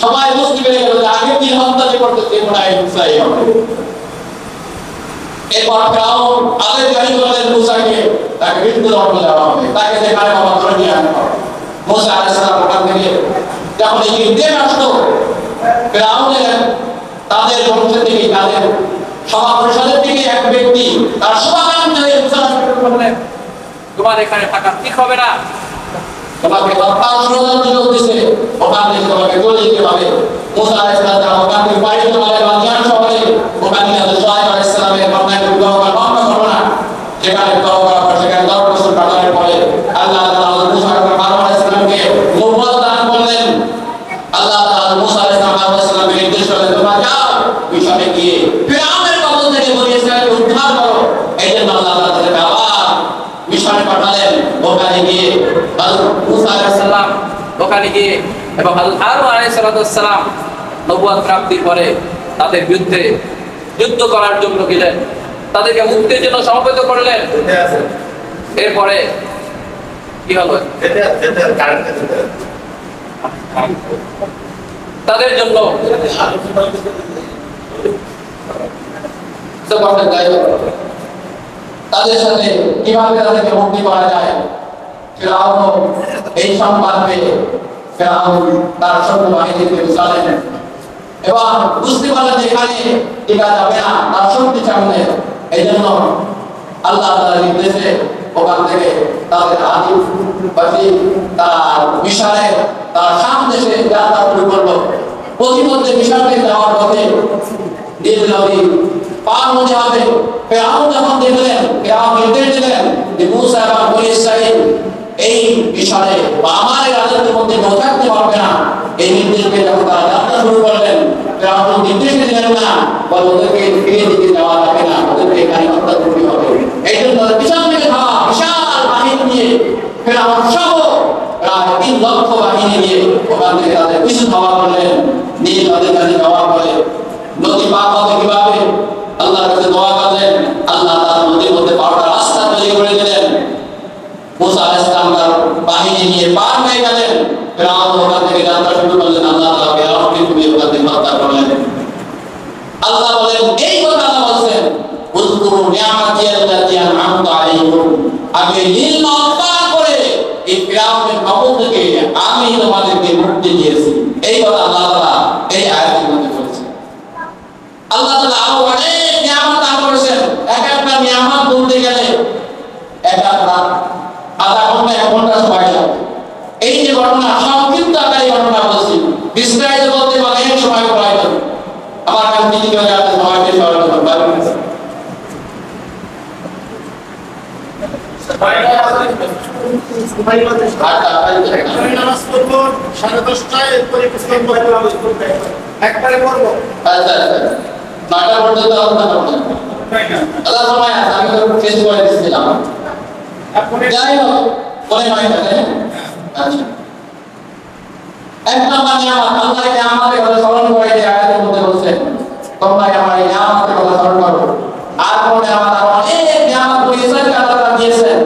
সবাই বুঝতে পেরে গেল যে আগে কি হত্যা যে করতেছে মনে হয় মুসাই হবে। এরপর ফিরআউন আদেশ জারি করলেন মুসাকে তাকে মৃত্যুদণ্ড দেওয়া হবে, তাকে যেখানে বাবা ধরে নিয়ে আনা হবে। মুসা আলাইহিস সালাম ওখান থেকে যখন এই নির্দেশ আসলো, ফিরআউনের তাদের বংশ থেকে, তাদের সভা পরিষদের থেকে এক ব্যক্তি তার সভাকাঙ্ক্ষী হয়ে মুসাকে বললেন, তোমার এখানে থাকা ঠিক হবে না, তোমাকে হত্যার ষড়যন্ত্র চলতেছে, ওখান থেকে তোমাকে চলে যেতে হবে। মুসা আলাইহিস সালাম ওখান থেকে বাড়ি চলে মাদিয়ান শহরে, ওখানে সোহাইব আলাইহিস সালামের কন্যাকে বিবাহ বন্ধ করো না, সেখানে বিবাহ করার পর সেখানে 10 বছর কাটানোর পরে আল্লাহ তাআলা মুসা আলাইহিস সালামকে নবুয়ত দান করলেন। আল্লাহ তাআলা মুসা আলাইহিস সালামকে নির্দেশ করলেন, তোমরা যাও মিশরে গিয়ে ফিরআউনের কবল থেকে বনী ইসরাইলকে উদ্ধার করো। এই জন্য আল্লাহ তাআলা তাদেরকে আবার মিশরে পাঠালেন। ওখানে গিয়ে হযরত মুসা আলাইহিস সালাম ওখানে গিয়ে এবং হযরত হারুন আলাইহিস সালাম নবুয়ত প্রাপ্তির পরে তাদের বিরুদ্ধে যুদ্ধ করার জন্য গেলেন, তাদেরকে মুক্তির জন্য সমবেত করলেন। এরপরে কি হলো? তাদের জন্য তাদের সাথে কিভাবে তাদেরকে মুক্তি করা যায়, ফিরআউন এই সংবাদ পেয়ে ফিরআউন তার সৈন্য বাহিনীকে বুঝালেন এবং বুঝতে পারলেন যে এখানে টিকা যাবে না, তার শক্তি সামনে। এই জন্য আল্লাহ তাআলার নির্দেশে ওখান থেকে তাদের আদিবাসী তার মিশরে তার শাম দেশে যাত্রা শুরু করলো। প্রতিমধ্যে মিশরে যাওয়ার পথে নীল নদী পার হতে হবে। ফিরআউন যখন দেখলেন, ফিরআউন নির্দেশ দিলেন যে মুসা এবং বনী ইসরাইল এই মিশরে বা আমার রাজত্বের মধ্যে কেউ থাকতে পারবে না। এই নির্দেশ পেয়ে যখন তারা যাত্রা শুরু করলেন, ফিরআউন নির্দেশ দিলেন না, বলে ওদেরকে ফিরে দিতে যাওয়া যাবে না, ওদেরকে এখানে হত্যা করতে হবে। এই জন্য তাদের পিছন থেকে থাকা বিশাল বাহিনী নিয়ে ফিরআউন সহ প্রায় 3 লক্ষ বাহিনী নিয়ে ওখান থেকে তাদের পিছু ধাওয়া করলেন। নীল নদীর কাছে যাওয়ার পরে নদী পার হতে কিভাবে আল্লাহর কাছে দোয়া করলেন, আল্লাহ তাআলা নদীর মধ্যে পাড়া রাস্তা তৈরি করে দিলেন। মুসা আলাইহিস সালাম তার বাহিনী নিয়ে পার হয়ে গেলেন। ফিরআউন ওখান থেকে যাত্রা শুরু করলেন। আল্লাহ তাআলা ফিরআউনকে তুমি ওখান থেকে হত্যা করলেন। আল্লাহ বলেন, এই কথা আল্লাহ বলেন, উযকুরু নি'মাতি আল্লাতী আন'আমতু আলাইকুম, আমি নীল নদ পার করে এই ফিরআউনের কবল থেকে আমি তোমাদেরকে মুক্তি দিয়েছি। এই কথা আল্লাহ তাআলা এই আয়াতের মধ্যে বলেছেন। আল্লাহ তাআলা আরো অনেক নিয়ামত দান করেছেন। এক একটা নিয়ামত বলতে গেলে এক একটা আধা ঘন্টা 1 ঘন্টা সময় লাগে। এই যে ঘটনা সংক্ষিপ্ত আকারে ঘটনা বলছি, বিস্তারিত বলতে অনেক সময় প্রয়োজন। আমার কাছে তিনি করে আছে সময় শেষ হওয়ার জন্য পারবেন না। একবারে পড়বো। আচ্ছা আচ্ছা, 9টা পর্যন্ত আলোচনা করবেন। আল্লাহ সময় আছে, আমি তো শেষ করে দিয়েছিলাম। যাই হোক, পরে 9টা। আচ্ছা, এক নম্বর নিয়ামত, আল্লাহ এই নিয়ামতের কথা স্মরণ করে যে আয়াতের মধ্যে বলছেন, তোমরা আমার এই নিয়ামতের কথা স্মরণ করো। আর কোন নিয়ামত, আর অনেক নিয়ামত বনী ইসরাইলকে আল্লাহ তাআলা দিয়েছেন।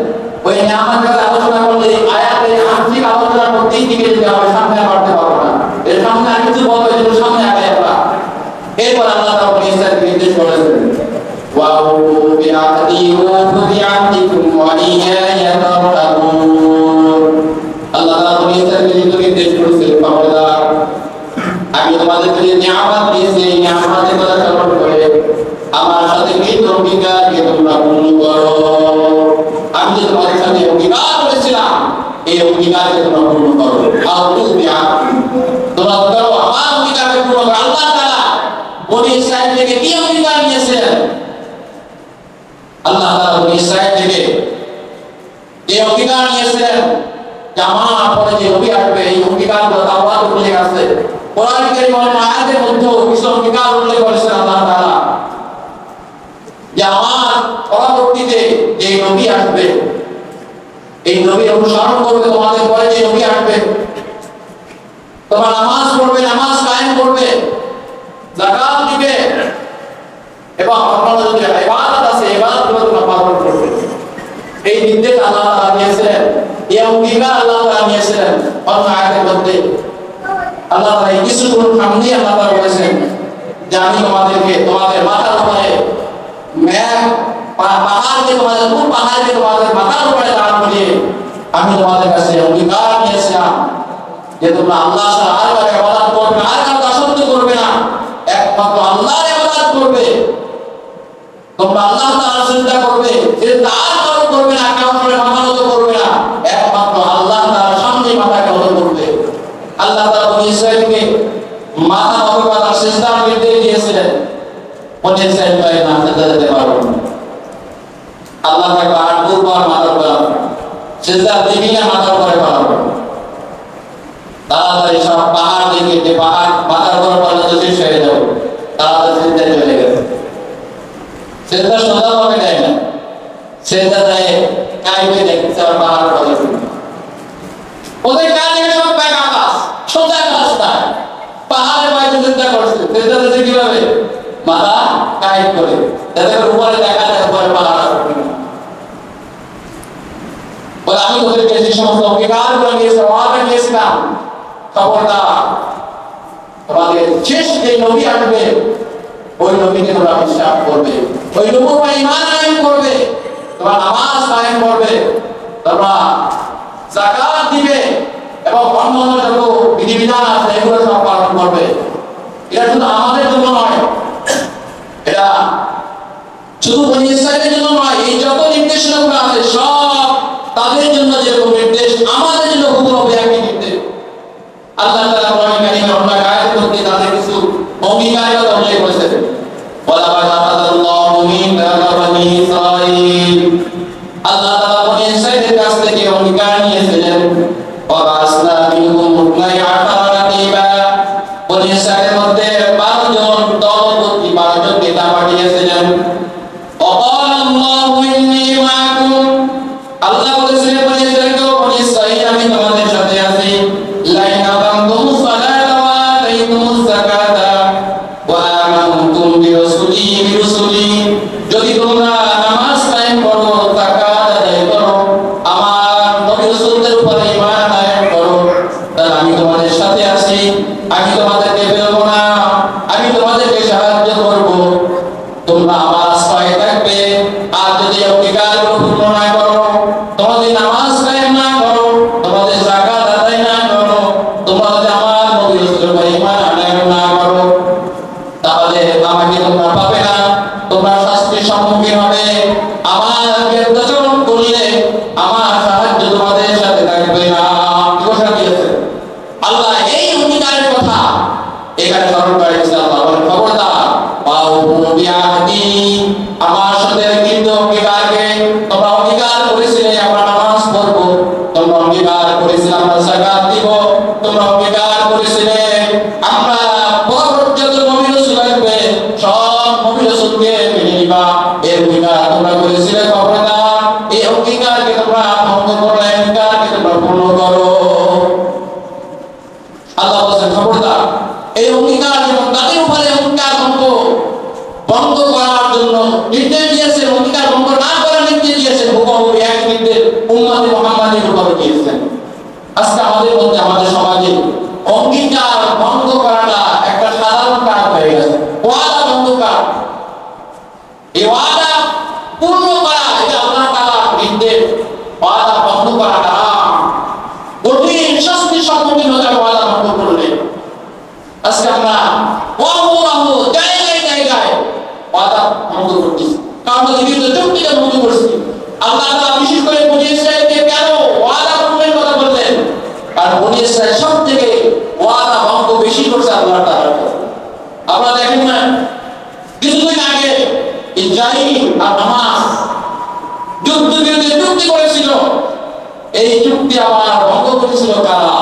ওই নিয়ামতের কথা আলোচনা করলে আয়াতে আংশিক আলোচনা করতেই দিকে যেতে হবে, সামনে আর বাড়তে পারবো না। এর সামনে আর কিছু বলবো, এর সামনে আগে আমরা। এরপর আল্লাহ তাআলা বনী ইসরাইলকে নির্দেশ করেছেন, ওয়াউ বিআহদি ওয়াফু বিআহদিকুম ওয়া ইয়া তারহাবুন। আল্লাহ তাআলা বনী ইসরাইলকে নির্দেশ করেছেন, খবরদার, আমি তোমাদেরকে যে নিয়ামত দিয়েছি এই নিয়ামতের কথা স্মরণ করে আমার সাথে কৃত অঙ্গীকারকে তোমরা পূর্ণ করো। আমি যে তোমাদের সাথে অঙ্গীকার অঙ্গীকারকে তোমরা পূর্ণ করো। তোমরা করো আমার অঙ্গীকারকে পূর্ণ করো। আল্লাহ তাআলা বনি ইসরাইল থেকে কি অঙ্গীকার নিয়েছিলেন? আল্লাহ তাআলা বনি ইসরাইল থেকে এই অঙ্গীকার নিয়েছিলেন যে আমার পরে যে নবী আসবে এই অঙ্গীকারগুলো তাওরাত উল্লেখ আছে। কোরআন কারীমের অনেক আয়াতের মধ্যে কিছু অঙ্গীকার উল্লেখ করেছেন আল্লাহ তাআলা যে আমার পরবর্তীতে যে নবী আসবে এই নবীর অনুসরণ করবে, তোমাদের পরে যে নবী আসবে তোমরা নামাজ পড়বে, নামাজ কায়েম করবে, যাকাত দিবে এবং আপনাদের যে ইবাদত আছে ইবাদতগুলো তোমরা পালন করবে। এই নির্দেশ আল্লাহ তাআলা দিয়েছিলেন, এই অঙ্গীকার আল্লাহ তাআলা নিয়েছিলেন অন্য আয়াতের মধ্যে। আল্লাহ তাআলা এই কিছুগুলোর সামনে আল্লাহ তাআলা বলেছেন যে আমি তোমাদেরকে তোমাদের মাথার উপরে পাহাড়কে তোমাদের কোন পাহাড়কে তোমাদের মাথার উপরে দাঁড় করিয়ে আমি তোমাদের কাছে অঙ্গীকার নিয়েছিলাম যে তোমরা আল্লাহ ছাড়া আর কারো ইবাদত করবে না, আর কারো দাসত্ব করবে না, একমাত্র আল্লাহর ইবাদত করবে। তোমরা আল্লাহ তাআলার সিজদা করবে, সিজদা আর কারো করবে না, কারোর সামনে মাথা নত করবে না, একমাত্র আল্লাহ তাআলার সামনে মাথা নত করবে। আল্লাহ তাআলা বনি ইসরাইলকে মাথা নত করার সিজদার নির্দেশ দিয়েছিলেন। বনি ইসরাইল ভাই না সিজদা দিতে পারবে না। আল্লাহ তাআলা আর দুবার মাথা করা সিজদা দিবি না, মাথার উপরে পারবে। তাড়াতাড়ি সব পাহাড় দেখে যে পাহাড় মাথার উপর পর্যন্ত শেষ হয়ে যাবে, তাড়াতাড়ি সিজদায় চলে গেছে। সিজদা সোজা ভাবে দেয় না, সিজদা দেয় কাইবে দেখছে আর পাহাড় পড়ে। ওদের কানে সব ব্যাগ আকাশ সোজা রাস্তা, পাহাড়ের বাইরে সিজদা করছে। সিজদা দিতে কিভাবে? মাথা কাইব করে, যাতে উপরে দেখা যায় উপরে পাহাড় আছে। বলে আমি তোদেরকে যে সমস্ত অঙ্গীকারগুলো নিয়েছিলাম, ওয়াদা নিয়েছিলাম, খবরদার তোমাদের শেষ যে নবী আসবে ওই নবীকে তোমরা বিশ্বাস করবে, ওই নবীর উপর ঈমান আনয়ন করবে, তোমরা নামাজ কায়েম করবে, তোমরা যাকাত দিবে এবং অন্যান্য যত বিধিবিধান আছে এগুলো সব পালন করবে। এটা শুধু আমাদের জন্য নয়, এটা শুধু বনি ইসরাইলের জন্য নয়, এই যত নির্দেশনাগুলো আছে সব তাদের জন্য যেরকম নির্দেশ আমাদের জন্য হুকুম হবে একই নির্দেশ। আল্লাহ তাআলা কোরআন কারীমের অন্য আয়াতের মধ্যে তাদের কিছু অঙ্গীকারের কথা উল্লেখ করেছেন। ওয়ালাকাদ আখাযাল্লাহু মিসাকা বনী ইসরাঈল, আল্লাহ তাআলা বনী ইসরাঈলের কাছ থেকে অঙ্গীকার নিয়েছিলেন। ওয়া বাসনা মিনহুম 12 রাকিবা, বনী ইসরাঈলের মধ্যে 12 জন দলপতি 12 জন নেতা পাঠিয়েছিলেন। ওয়াকালা আল্লাহু ইন্নী মাআকুম, আল্লাহ বলেছিলেন বনী ইসরাঈলকে, বনী ইসরাঈল আমি তোমাদের সাথে আছি। লাইন আকামতুমুস সালাতা ওয়া আতাইতুমুস যাকাতা ওয়া আমানতুম বিরুসুলি, যদি তোমরা নামাজ কায়েম করো, যাকাত আদায় করো, আমার নবী রাসূলদের উপর ঈমান আনয়ন করো, তাহলে আমি তোমাদের সাথে আছি, আমি তোমাদেরকে ফেলবো না, আমি তোমাদেরকে সাহায্য করব, তোমরা আমার আশ্রয়ে থাকবে। আর যদি অঙ্গীকারগুলো পূর্ণ না করো, তোমাদের নামাজ কায়েম না করো, তোমাদের যাকাত আদায় না করো, তোমরা যদি আমার নবী রাসূলের উপর ঈমান আনয়ন না করো, তাহলে আমাকে তোমরা পাবে না, তোমরা শাস্তির সম্মুখীন হবে। আমার বিরুদ্ধাচরণ করলে আমার সাহায্য তোমাদের সাথে থাকবে না। ঘোষণা দিয়েছে আল্লাহ। এই অঙ্গীকারের কথা এখানে স্মরণ করে দিয়েছে আল্লাহ। খবরদার আমার সাথে কিন্তু অঙ্গীকারকে তোমরা অঙ্গীকার করেছিলে আমরা নামাজ পড়বো, তোমরা অঙ্গীকার করেছিলে আমরা যাকাত দিব, তোমরা অঙ্গীকার করেছিলে আমরা পরবর্তী যত নবী রাসূল আসবে সব নবী রাসূলকে মেনে নিবা, এর অঙ্গীকার তোমরা করেছিলে। খবরদার এই অঙ্গীকারকে তোমরা ভঙ্গ করো, অঙ্গীকারকে তোমরা পূর্ণ করো। আল্লাহ বলেন খবরদার এই অঙ্গীকার এবং তাদের উপরে অঙ্গীকার ভঙ্গ করার জন্য নির্দেশ দিয়েছে, অঙ্গীকার ভঙ্গ না করার নির্দেশ দিয়েছে। হুবহু এক নির্দেশ উম্মতে মুহাম্মাদীর উপর দিয়েছেন। আজকে আমাদের মধ্যে আমাদের সমাজে অঙ্গীকার ভঙ্গ করাটা একটা সাধারণ কাজ হয়ে গেছে। ওয়াদা ভঙ্গ করা, এই ওয়াদা পূর্ণ করা এটা আল্লাহ তাআলার নির্দেশ। ওয়াদা ভঙ্গ করাটা কঠিন শাস্তির সম্মুখীন হতে হবে ওয়াদা ভঙ্গ করলে। আজকে আমরা জায়গায় জায়গায় ওয়াদা ভঙ্গ করছি, কারণ বিভিন্ন চুক্তিকে ভঙ্গ করছি। আল্লাহ তাআলা বিশেষ করে বনী ইসরাঈলকে কেন ওয়াদা ভঙ্গের কথা বললেন? বনি ইসরাইল সবথেকে ওয়াদা ভঙ্গ বেশি করছে আল্লাহ তাআলা। আপনারা দেখেন না কিছুদিন আগে ইসরাইল আর হামাস যুদ্ধবিরতি চুক্তি করেছিল, এই চুক্তি আবার ভঙ্গ করেছিল কারা?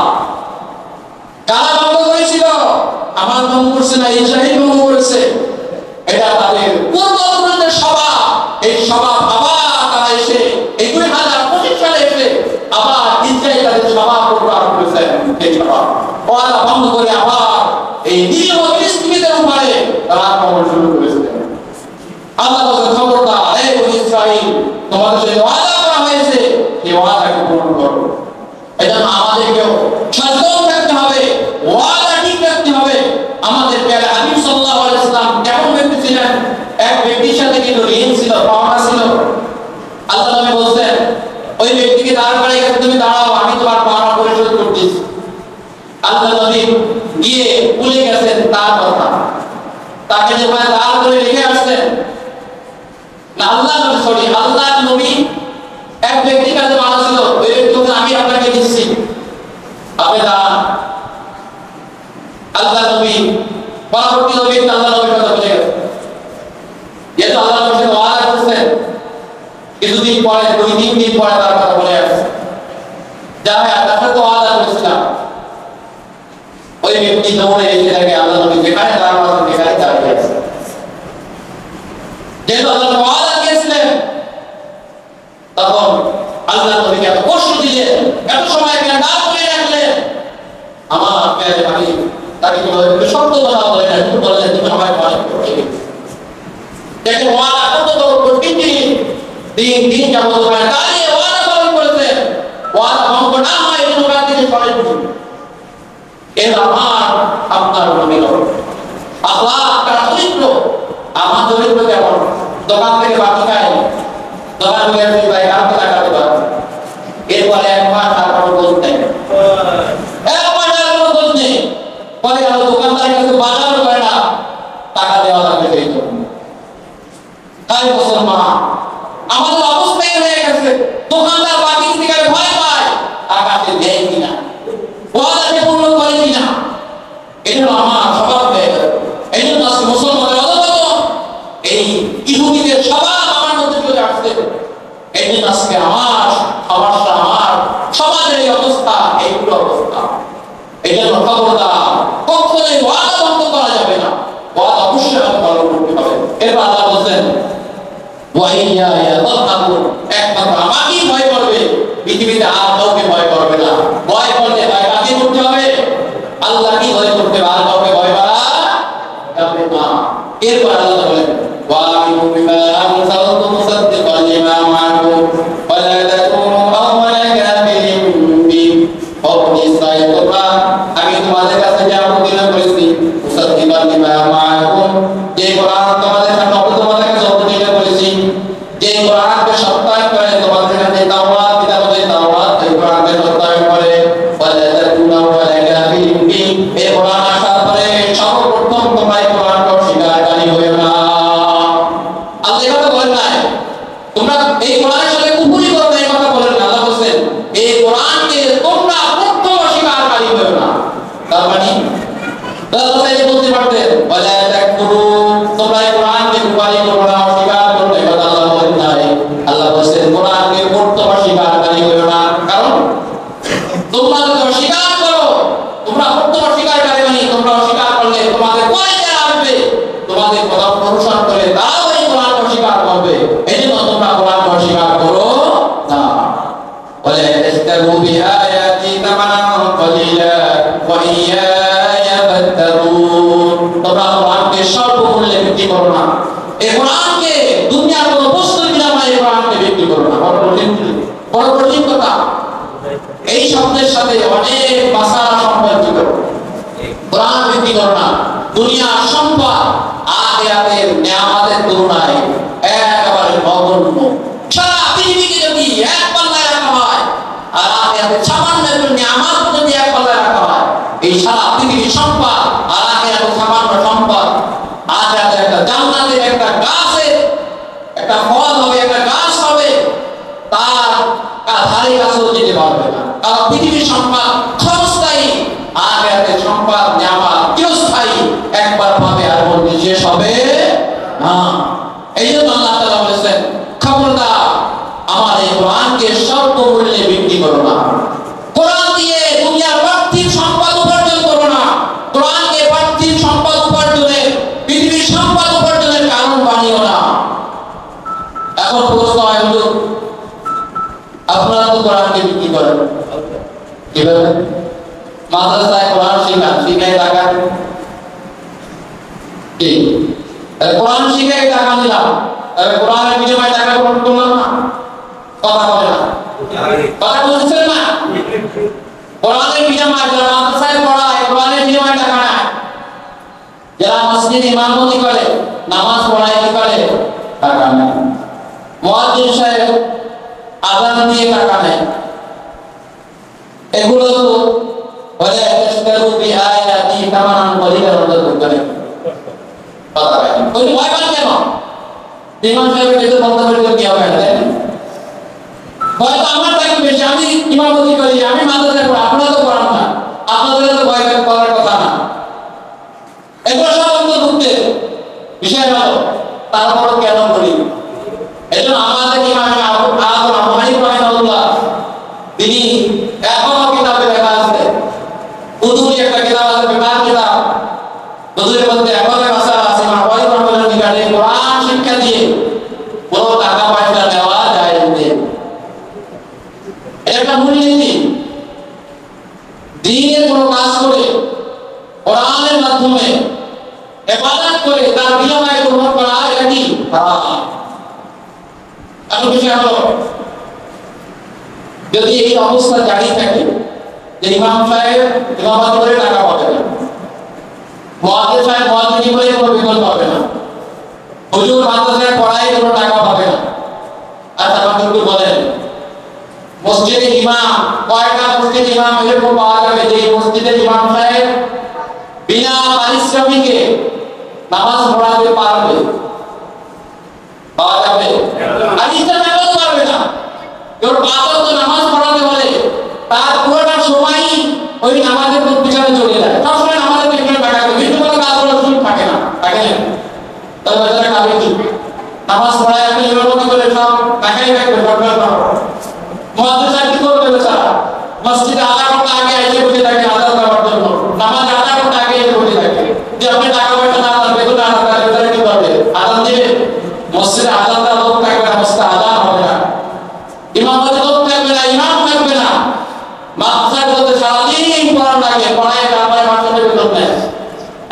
কারা ভঙ্গ করেছিল? আমার ভঙ্গ করছে না, ইসরাইল ভঙ্গ করেছে। এটা তাদের পূর্বপুরুষদের স্বভাব। এই স্বভাব আবার তারা এসে এই 2025 সালে এসে আবার ইসরাইল তাদের স্বভাব প্রকাশ করেছে। এই স্বভাব ওরা ভঙ্গ করে আবার এই নিরীহ ফিলিস্তিনিদের উপরে তারা আক্রমণ শুরু করেছে। আল্লাহ বলে, খবরদার এই বনি ইসরাইল, তোমাদের সাথে ওয়াদা করা হয়েছে, এই ওয়াদাকে পূরণ করো। এজন্য আমাদেরকেও সচেতন থাকতে হবে, ওয়াদা ঠিক রাখতে হবে। আমাদের প্যারা হাবিব সাল্লাল্লাহু আলাইহি ওয়াসাল্লাম কেমন ব্যক্তি ছিলেন? এক ব্যক্তির সাথে কিন্তু ঋণ ছিল, পাওনা ছিল। আল্লাহ নবী বলছেন, ওই ব্যক্তিকে দাঁড় করাই তুমি দাঁড়াও, আমি তোমার পাওনা পরিশোধ করতেছি। আল্লাহ নবী গিয়ে ভুলে গেছেন তার কথা, তাকে যেভাবে দাঁড় করে রেখে আসছেন না। আল্লাহ নবী এক ব্যক্তির কাছে মারা ছিল, ওই ব্যক্তি আমি আপনাকে দিচ্ছি, আপনি দাঁড়ান। আল্লাহ নবী পরবর্তী নবী আল্লাহ নবীর কথা বুঝে গেছেন, যেহেতু আল্লাহ নবীর সাথে ওয়াদা করছেন। কিছুদিন পরে 2-3 দিন পরে তার কথা বলে আসছে, যা হয় আপনার সাথে ওয়াদা করেছিলাম। ওই ব্যক্তি দৌড়ে এসে দেখে আল্লাহ নবী যেখানে দাঁড়ানো আছেন সেখানে দাঁড়িয়ে আছে। যেহেতু আল্লাহ ওয়াদা দিয়েছিলেন, তখন আল্লাহ নবীকে এত কষ্ট দিলেন, এত সময় কেন দাঁড় করে রাখলেন। আমার প্যারে ভাই তাকে একটু শব্দ কথা বলে না, একটু বললেন তুমি সবাই মনে করবে দেখে ওয়াদা কত বড় কঠিন জিনিস। 3 দিন যাবত দাঁড়িয়ে ওয়াদা পালন করেছেন, ওয়াদা ভঙ্গ না হয় এই জন্য থেকে সরে উঠুন। এর আমার আপনার নবীর আল্লাহ তার চরিত্র, আমার চরিত্র কেমন? দোকান থেকে বাকি খাই, দোকান থেকে আসি ভাই কাউকে টাকাতে পারে, এরপরে 1 মাস তারপর দোষ নেই, 1 মাস আর কোনো দোষ নেই। পরে গেল দোকানদারের কাছে বাজার করে না, টাকা দেওয়া লাগবে সেই জন্য। তাই মুসলমান আমাদের অবস্থাই হয়ে গেছে, দোকানদার বাকি দিকে ভয় পায়, টাকা সে দেয় কিনা, ওয়াদাকে পূর্ণ করে কিনা। এটা আমার স্বভাব হয়ে গেল। এই জন্য আজকে মুসলমানের অধপতন, এই ইহুদিদের স্বভাব আমার মধ্যে চলে আসছে। এই জন্য আজকে আমার সমস্যা, আমার সমাজের এই অবস্থা, এইগুলো অবস্থা। এই জন্য খবরদার, কখনোই ওয়াদা ভঙ্গ করা যাবে না, ওয়াদা অবশ্যই পালন করতে হবে। এরপর আল্লাহ বলছেন, একমাত্র আমাকেই ভয় করবে, পৃথিবীতে আর কাউকে ভয় করবে না। ভয় করলে ভয় কাকে করতে হবে? আল্লাহকে ভয় করতে হবে, আর কাউকে ভয় করা যাবে না। এরপর আল্লাহ বলেন, ওয়ামিনু বিমা আনসালতু মুসাদ্দিকান লিমা মাআকুম ওয়া লা তাকুনু আউওয়ালা কাফিরিন বি। বনি ইসরাঈল, তোমরা আমি তোমাদের কাছে যে অবতীর্ণ করেছি মুসাদ্দিকান লিমা মাআকুম, যে কোরআন তোমাদের সামনে তোমাদের কাছে অবতীর্ণ করেছি, যে কোরআনকে সত্যায়ন করে তোমাদের কাছে তাওরাত কিতাব আছে, তাওরাত এই কোরআনকে সত্যায়ন করে। ওয়া লা তাকুনু আউওয়ালা কাফিরিন বি, এই কোরআন আসার পরে সর্বপ্রথম তোমরা এই কোরআনকে অস্বীকারকারী হয়ো না। আল্লাহ এই কথা বলেন নাই তোমরা এই কোরআনের সাথে কুফরি করো না, এই কথা বলেন না। আল্লাহ বলেন এই কোরআনকে তোমরা প্রথম অস্বীকারকারী হয়ো না। তার মানে আল্লাহ তাআলা বলতে পারতেন ওয়া লা তাকুনু, তোমরা এই কোরআনকে কুফরি করো না, অস্বীকার করো না, এই কথা আল্লাহ বলেন নাই। আল্লাহ বলেন কোরআনকে প্রথম অস্বীকারকারী হয়ো না, কারণ তোমরা যদি অস্বীকার করো, তোমরা প্রথম অস্বীকারকারী মানে তোমরা অস্বীকার করলে তোমাদের পরে যারা আসবে তোমাদের কথা অনুসরণ করে তারাও এই কোরআন অস্বীকার করবে। এই জন্য তোমরা কোরআন অস্বীকার করো না। ওয়ালা তাশতারু বিআয়াতি তামানান কলিলা ওয়া ইয়া ফাত্তাকুন, তোমরা কোরআনকে স্বল্পমূল্যে বিক্রি করো না। এই কোরআনকে দুনিয়ার কোনো বস্তুর বিনিময়ে এই কোরআনকে বিক্রি করো না। বড় কঠিন কথা। এই শব্দের সাথে অনেক ভাষা সম্পর্কিত। কোরআন বিক্রি করো না, দুনিয়ার সম্পদ আখিরাতের নিয়ামতের তুলনায় একেবারে নগণ্য। সারা পৃথিবীকে যদি এক পাল্লায় রাখা হয় আর আখিরাতের সামান্য একটু নিয়ামত যদি এক পাল্লায় রাখা হয়, এই সারা পৃথিবীর সম্পদ আর আখিরাতের সামান্য সম্পদ, আখিরাতের একটা জান্নাতের একটা গাছের একটা ফল হবে, একটা গাছ হবে, তার ধারে কাছেও যেতে পারবে না। কারণ পৃথিবীর সম্পদ ক্ষমতা আখিরাতের সম্পদ নিয়ামত চিরস্থায়ী, একবার পাবে আর বলতে শেষ হবে না। এই জন্য আল্লাহ তাআলা বলেছেন, খবরদার আমার এই কোরআনকে স্বল্প মূল্যে বিক্রি করো না। কোরআন দিয়ে দুনিয়ার পার্থিব সম্পদ উপার্জন করো না। কোরআনকে পার্থিব সম্পদ উপার্জনের, পৃথিবীর সম্পদ উপার্জনের কারণ বানিও না। এখন প্রশ্ন হয়, হুজুর আপনারা তো কোরআনকে বিক্রি করেন, কিভাবে? মাদ্রাসায় কোরআন শিখান, শিখাই টাকা কি? কোরআন শিখাই টাকা নিলাম, কোরআনের বিনিময়ে টাকা গ্রহণ করলাম না? কথা বলে না, কথা বুঝছেন না? কোরআনের বিনিময়ে যারা মাদ্রাসায় পড়ায়, কোরআনের বিনিময়ে টাকা নেয়। যারা মসজিদে ইমামতি করে, নামাজ পড়ায়, কি করে? টাকা নেয়। মুয়াজ্জিন সাহেব আযান দিয়ে টাকা নেয়। এগুলো তো বলে তাশতারু বিআয়াতি তামানান কলিলান করে কথা হয়। ওই ভয় পান কেন? ইমাম সাহেবের কাছে বলতে পারলে কি হবে? ভয় তো আমার থেকে বেশি। আমি ইমামতি করি, আমি মাদ্রাসায় পড়ি, আপনারা তো পড়ান না, আপনাদের তো ভয় করার কথা না। এগুলো সব অন্তর্ভুক্তের বিষয় হলো, তারপরও কেন করি? এজন্য আমাদের ইমাম আবু হানিফা রাহিমাহুল্লাহ, তিনি এখনো কিতাবে লেখা আছে, উদুরি একটা কিতাব আছে, বিমান কিতাব, উদুরির মধ্যে এখনো ভাষা আছে, ইমাম আবু হানিফা রাহিমাহুল্লাহ নিকালে কোরআন শিক্ষা দিয়ে কোনো টাকা পয়সা নেওয়া যায় না। এটা মূলনীতি। দ্বীনের কোনো কাজ করে, কোরআনের মাধ্যমে ইবাদত করে তার বিনিময়ে গ্রহণ করা, এটা কি হারাম। এখন বিষয় হলো, যদি এই অবস্থা জারি থাকে যে ইমাম সাহেব ইমামতি করে টাকা পাবে না, মুয়াজ্জিন সাহেব মুয়াজ্জিনি করে কোনো বেতন পাবে না, হুজুর মাদ্রাসায় পড়ায় কোনো টাকা পাবে না। আচ্ছা আমাকে একটু বলেন, মসজিদে ইমাম, কয়টা মসজিদ ইমাম এরকম পাওয়া যাবে যে মসজিদের ইমাম সাহেব বিনা পারিশ্রমিকে নামাজ পড়াতে পারবে? পাওয়া যাবে? আর ইচ্ছা থাকলেও পারবে না। কেউ পাঁচ ওয়াক্ত নামাজ পড়াতে হলে তার পুরোটা সময় ওই নামাজের পিছনে চলে যায়, সবসময় নামাজের পিছনে টাকা দেবে, বিভিন্ন কোনো কাজ করার সুযোগ থাকে না, থাকে না? তবে বেচারা খাবে কি? নামাজ পড়ায় আপনি ইমামতি করে সব টাকাই থাকবে, মুয়াজ্জিন সাহেব কি করবে বেচারা? মসজিদে আধা ঘন্টা আগে এসে বসে থাকে আযান দেওয়ার জন্য, নামাজ আধা ঘন্টা আগে এসে বসে থাকে। যে আপনি টাকা পয়সা না দেন, বেতন না দেন, বেচারা কি করবে? আযান দিবে? মসজিদে আযান দেওয়ার লোক থাকবে না, মসজিদে আযান হবে না, ইমামতি লোক থাকবে না, ইমাম থাকবে না। মাদ্রাসায় বলতে সারাদিন পড়ার লাগে, পড়ায় তারপরে মাসে বেতন নেয়।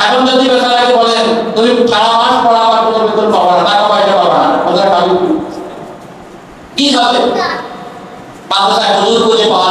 এখন যদি বেচারাকে বলেন তুমি সারা মাস পড়াবার কোনো বেতন পাবা না, টাকা পয়সা পাবা না, বেচারা খাবে কি হবে? মাদ্রাসায় হুজুর খুঁজে পাওয়া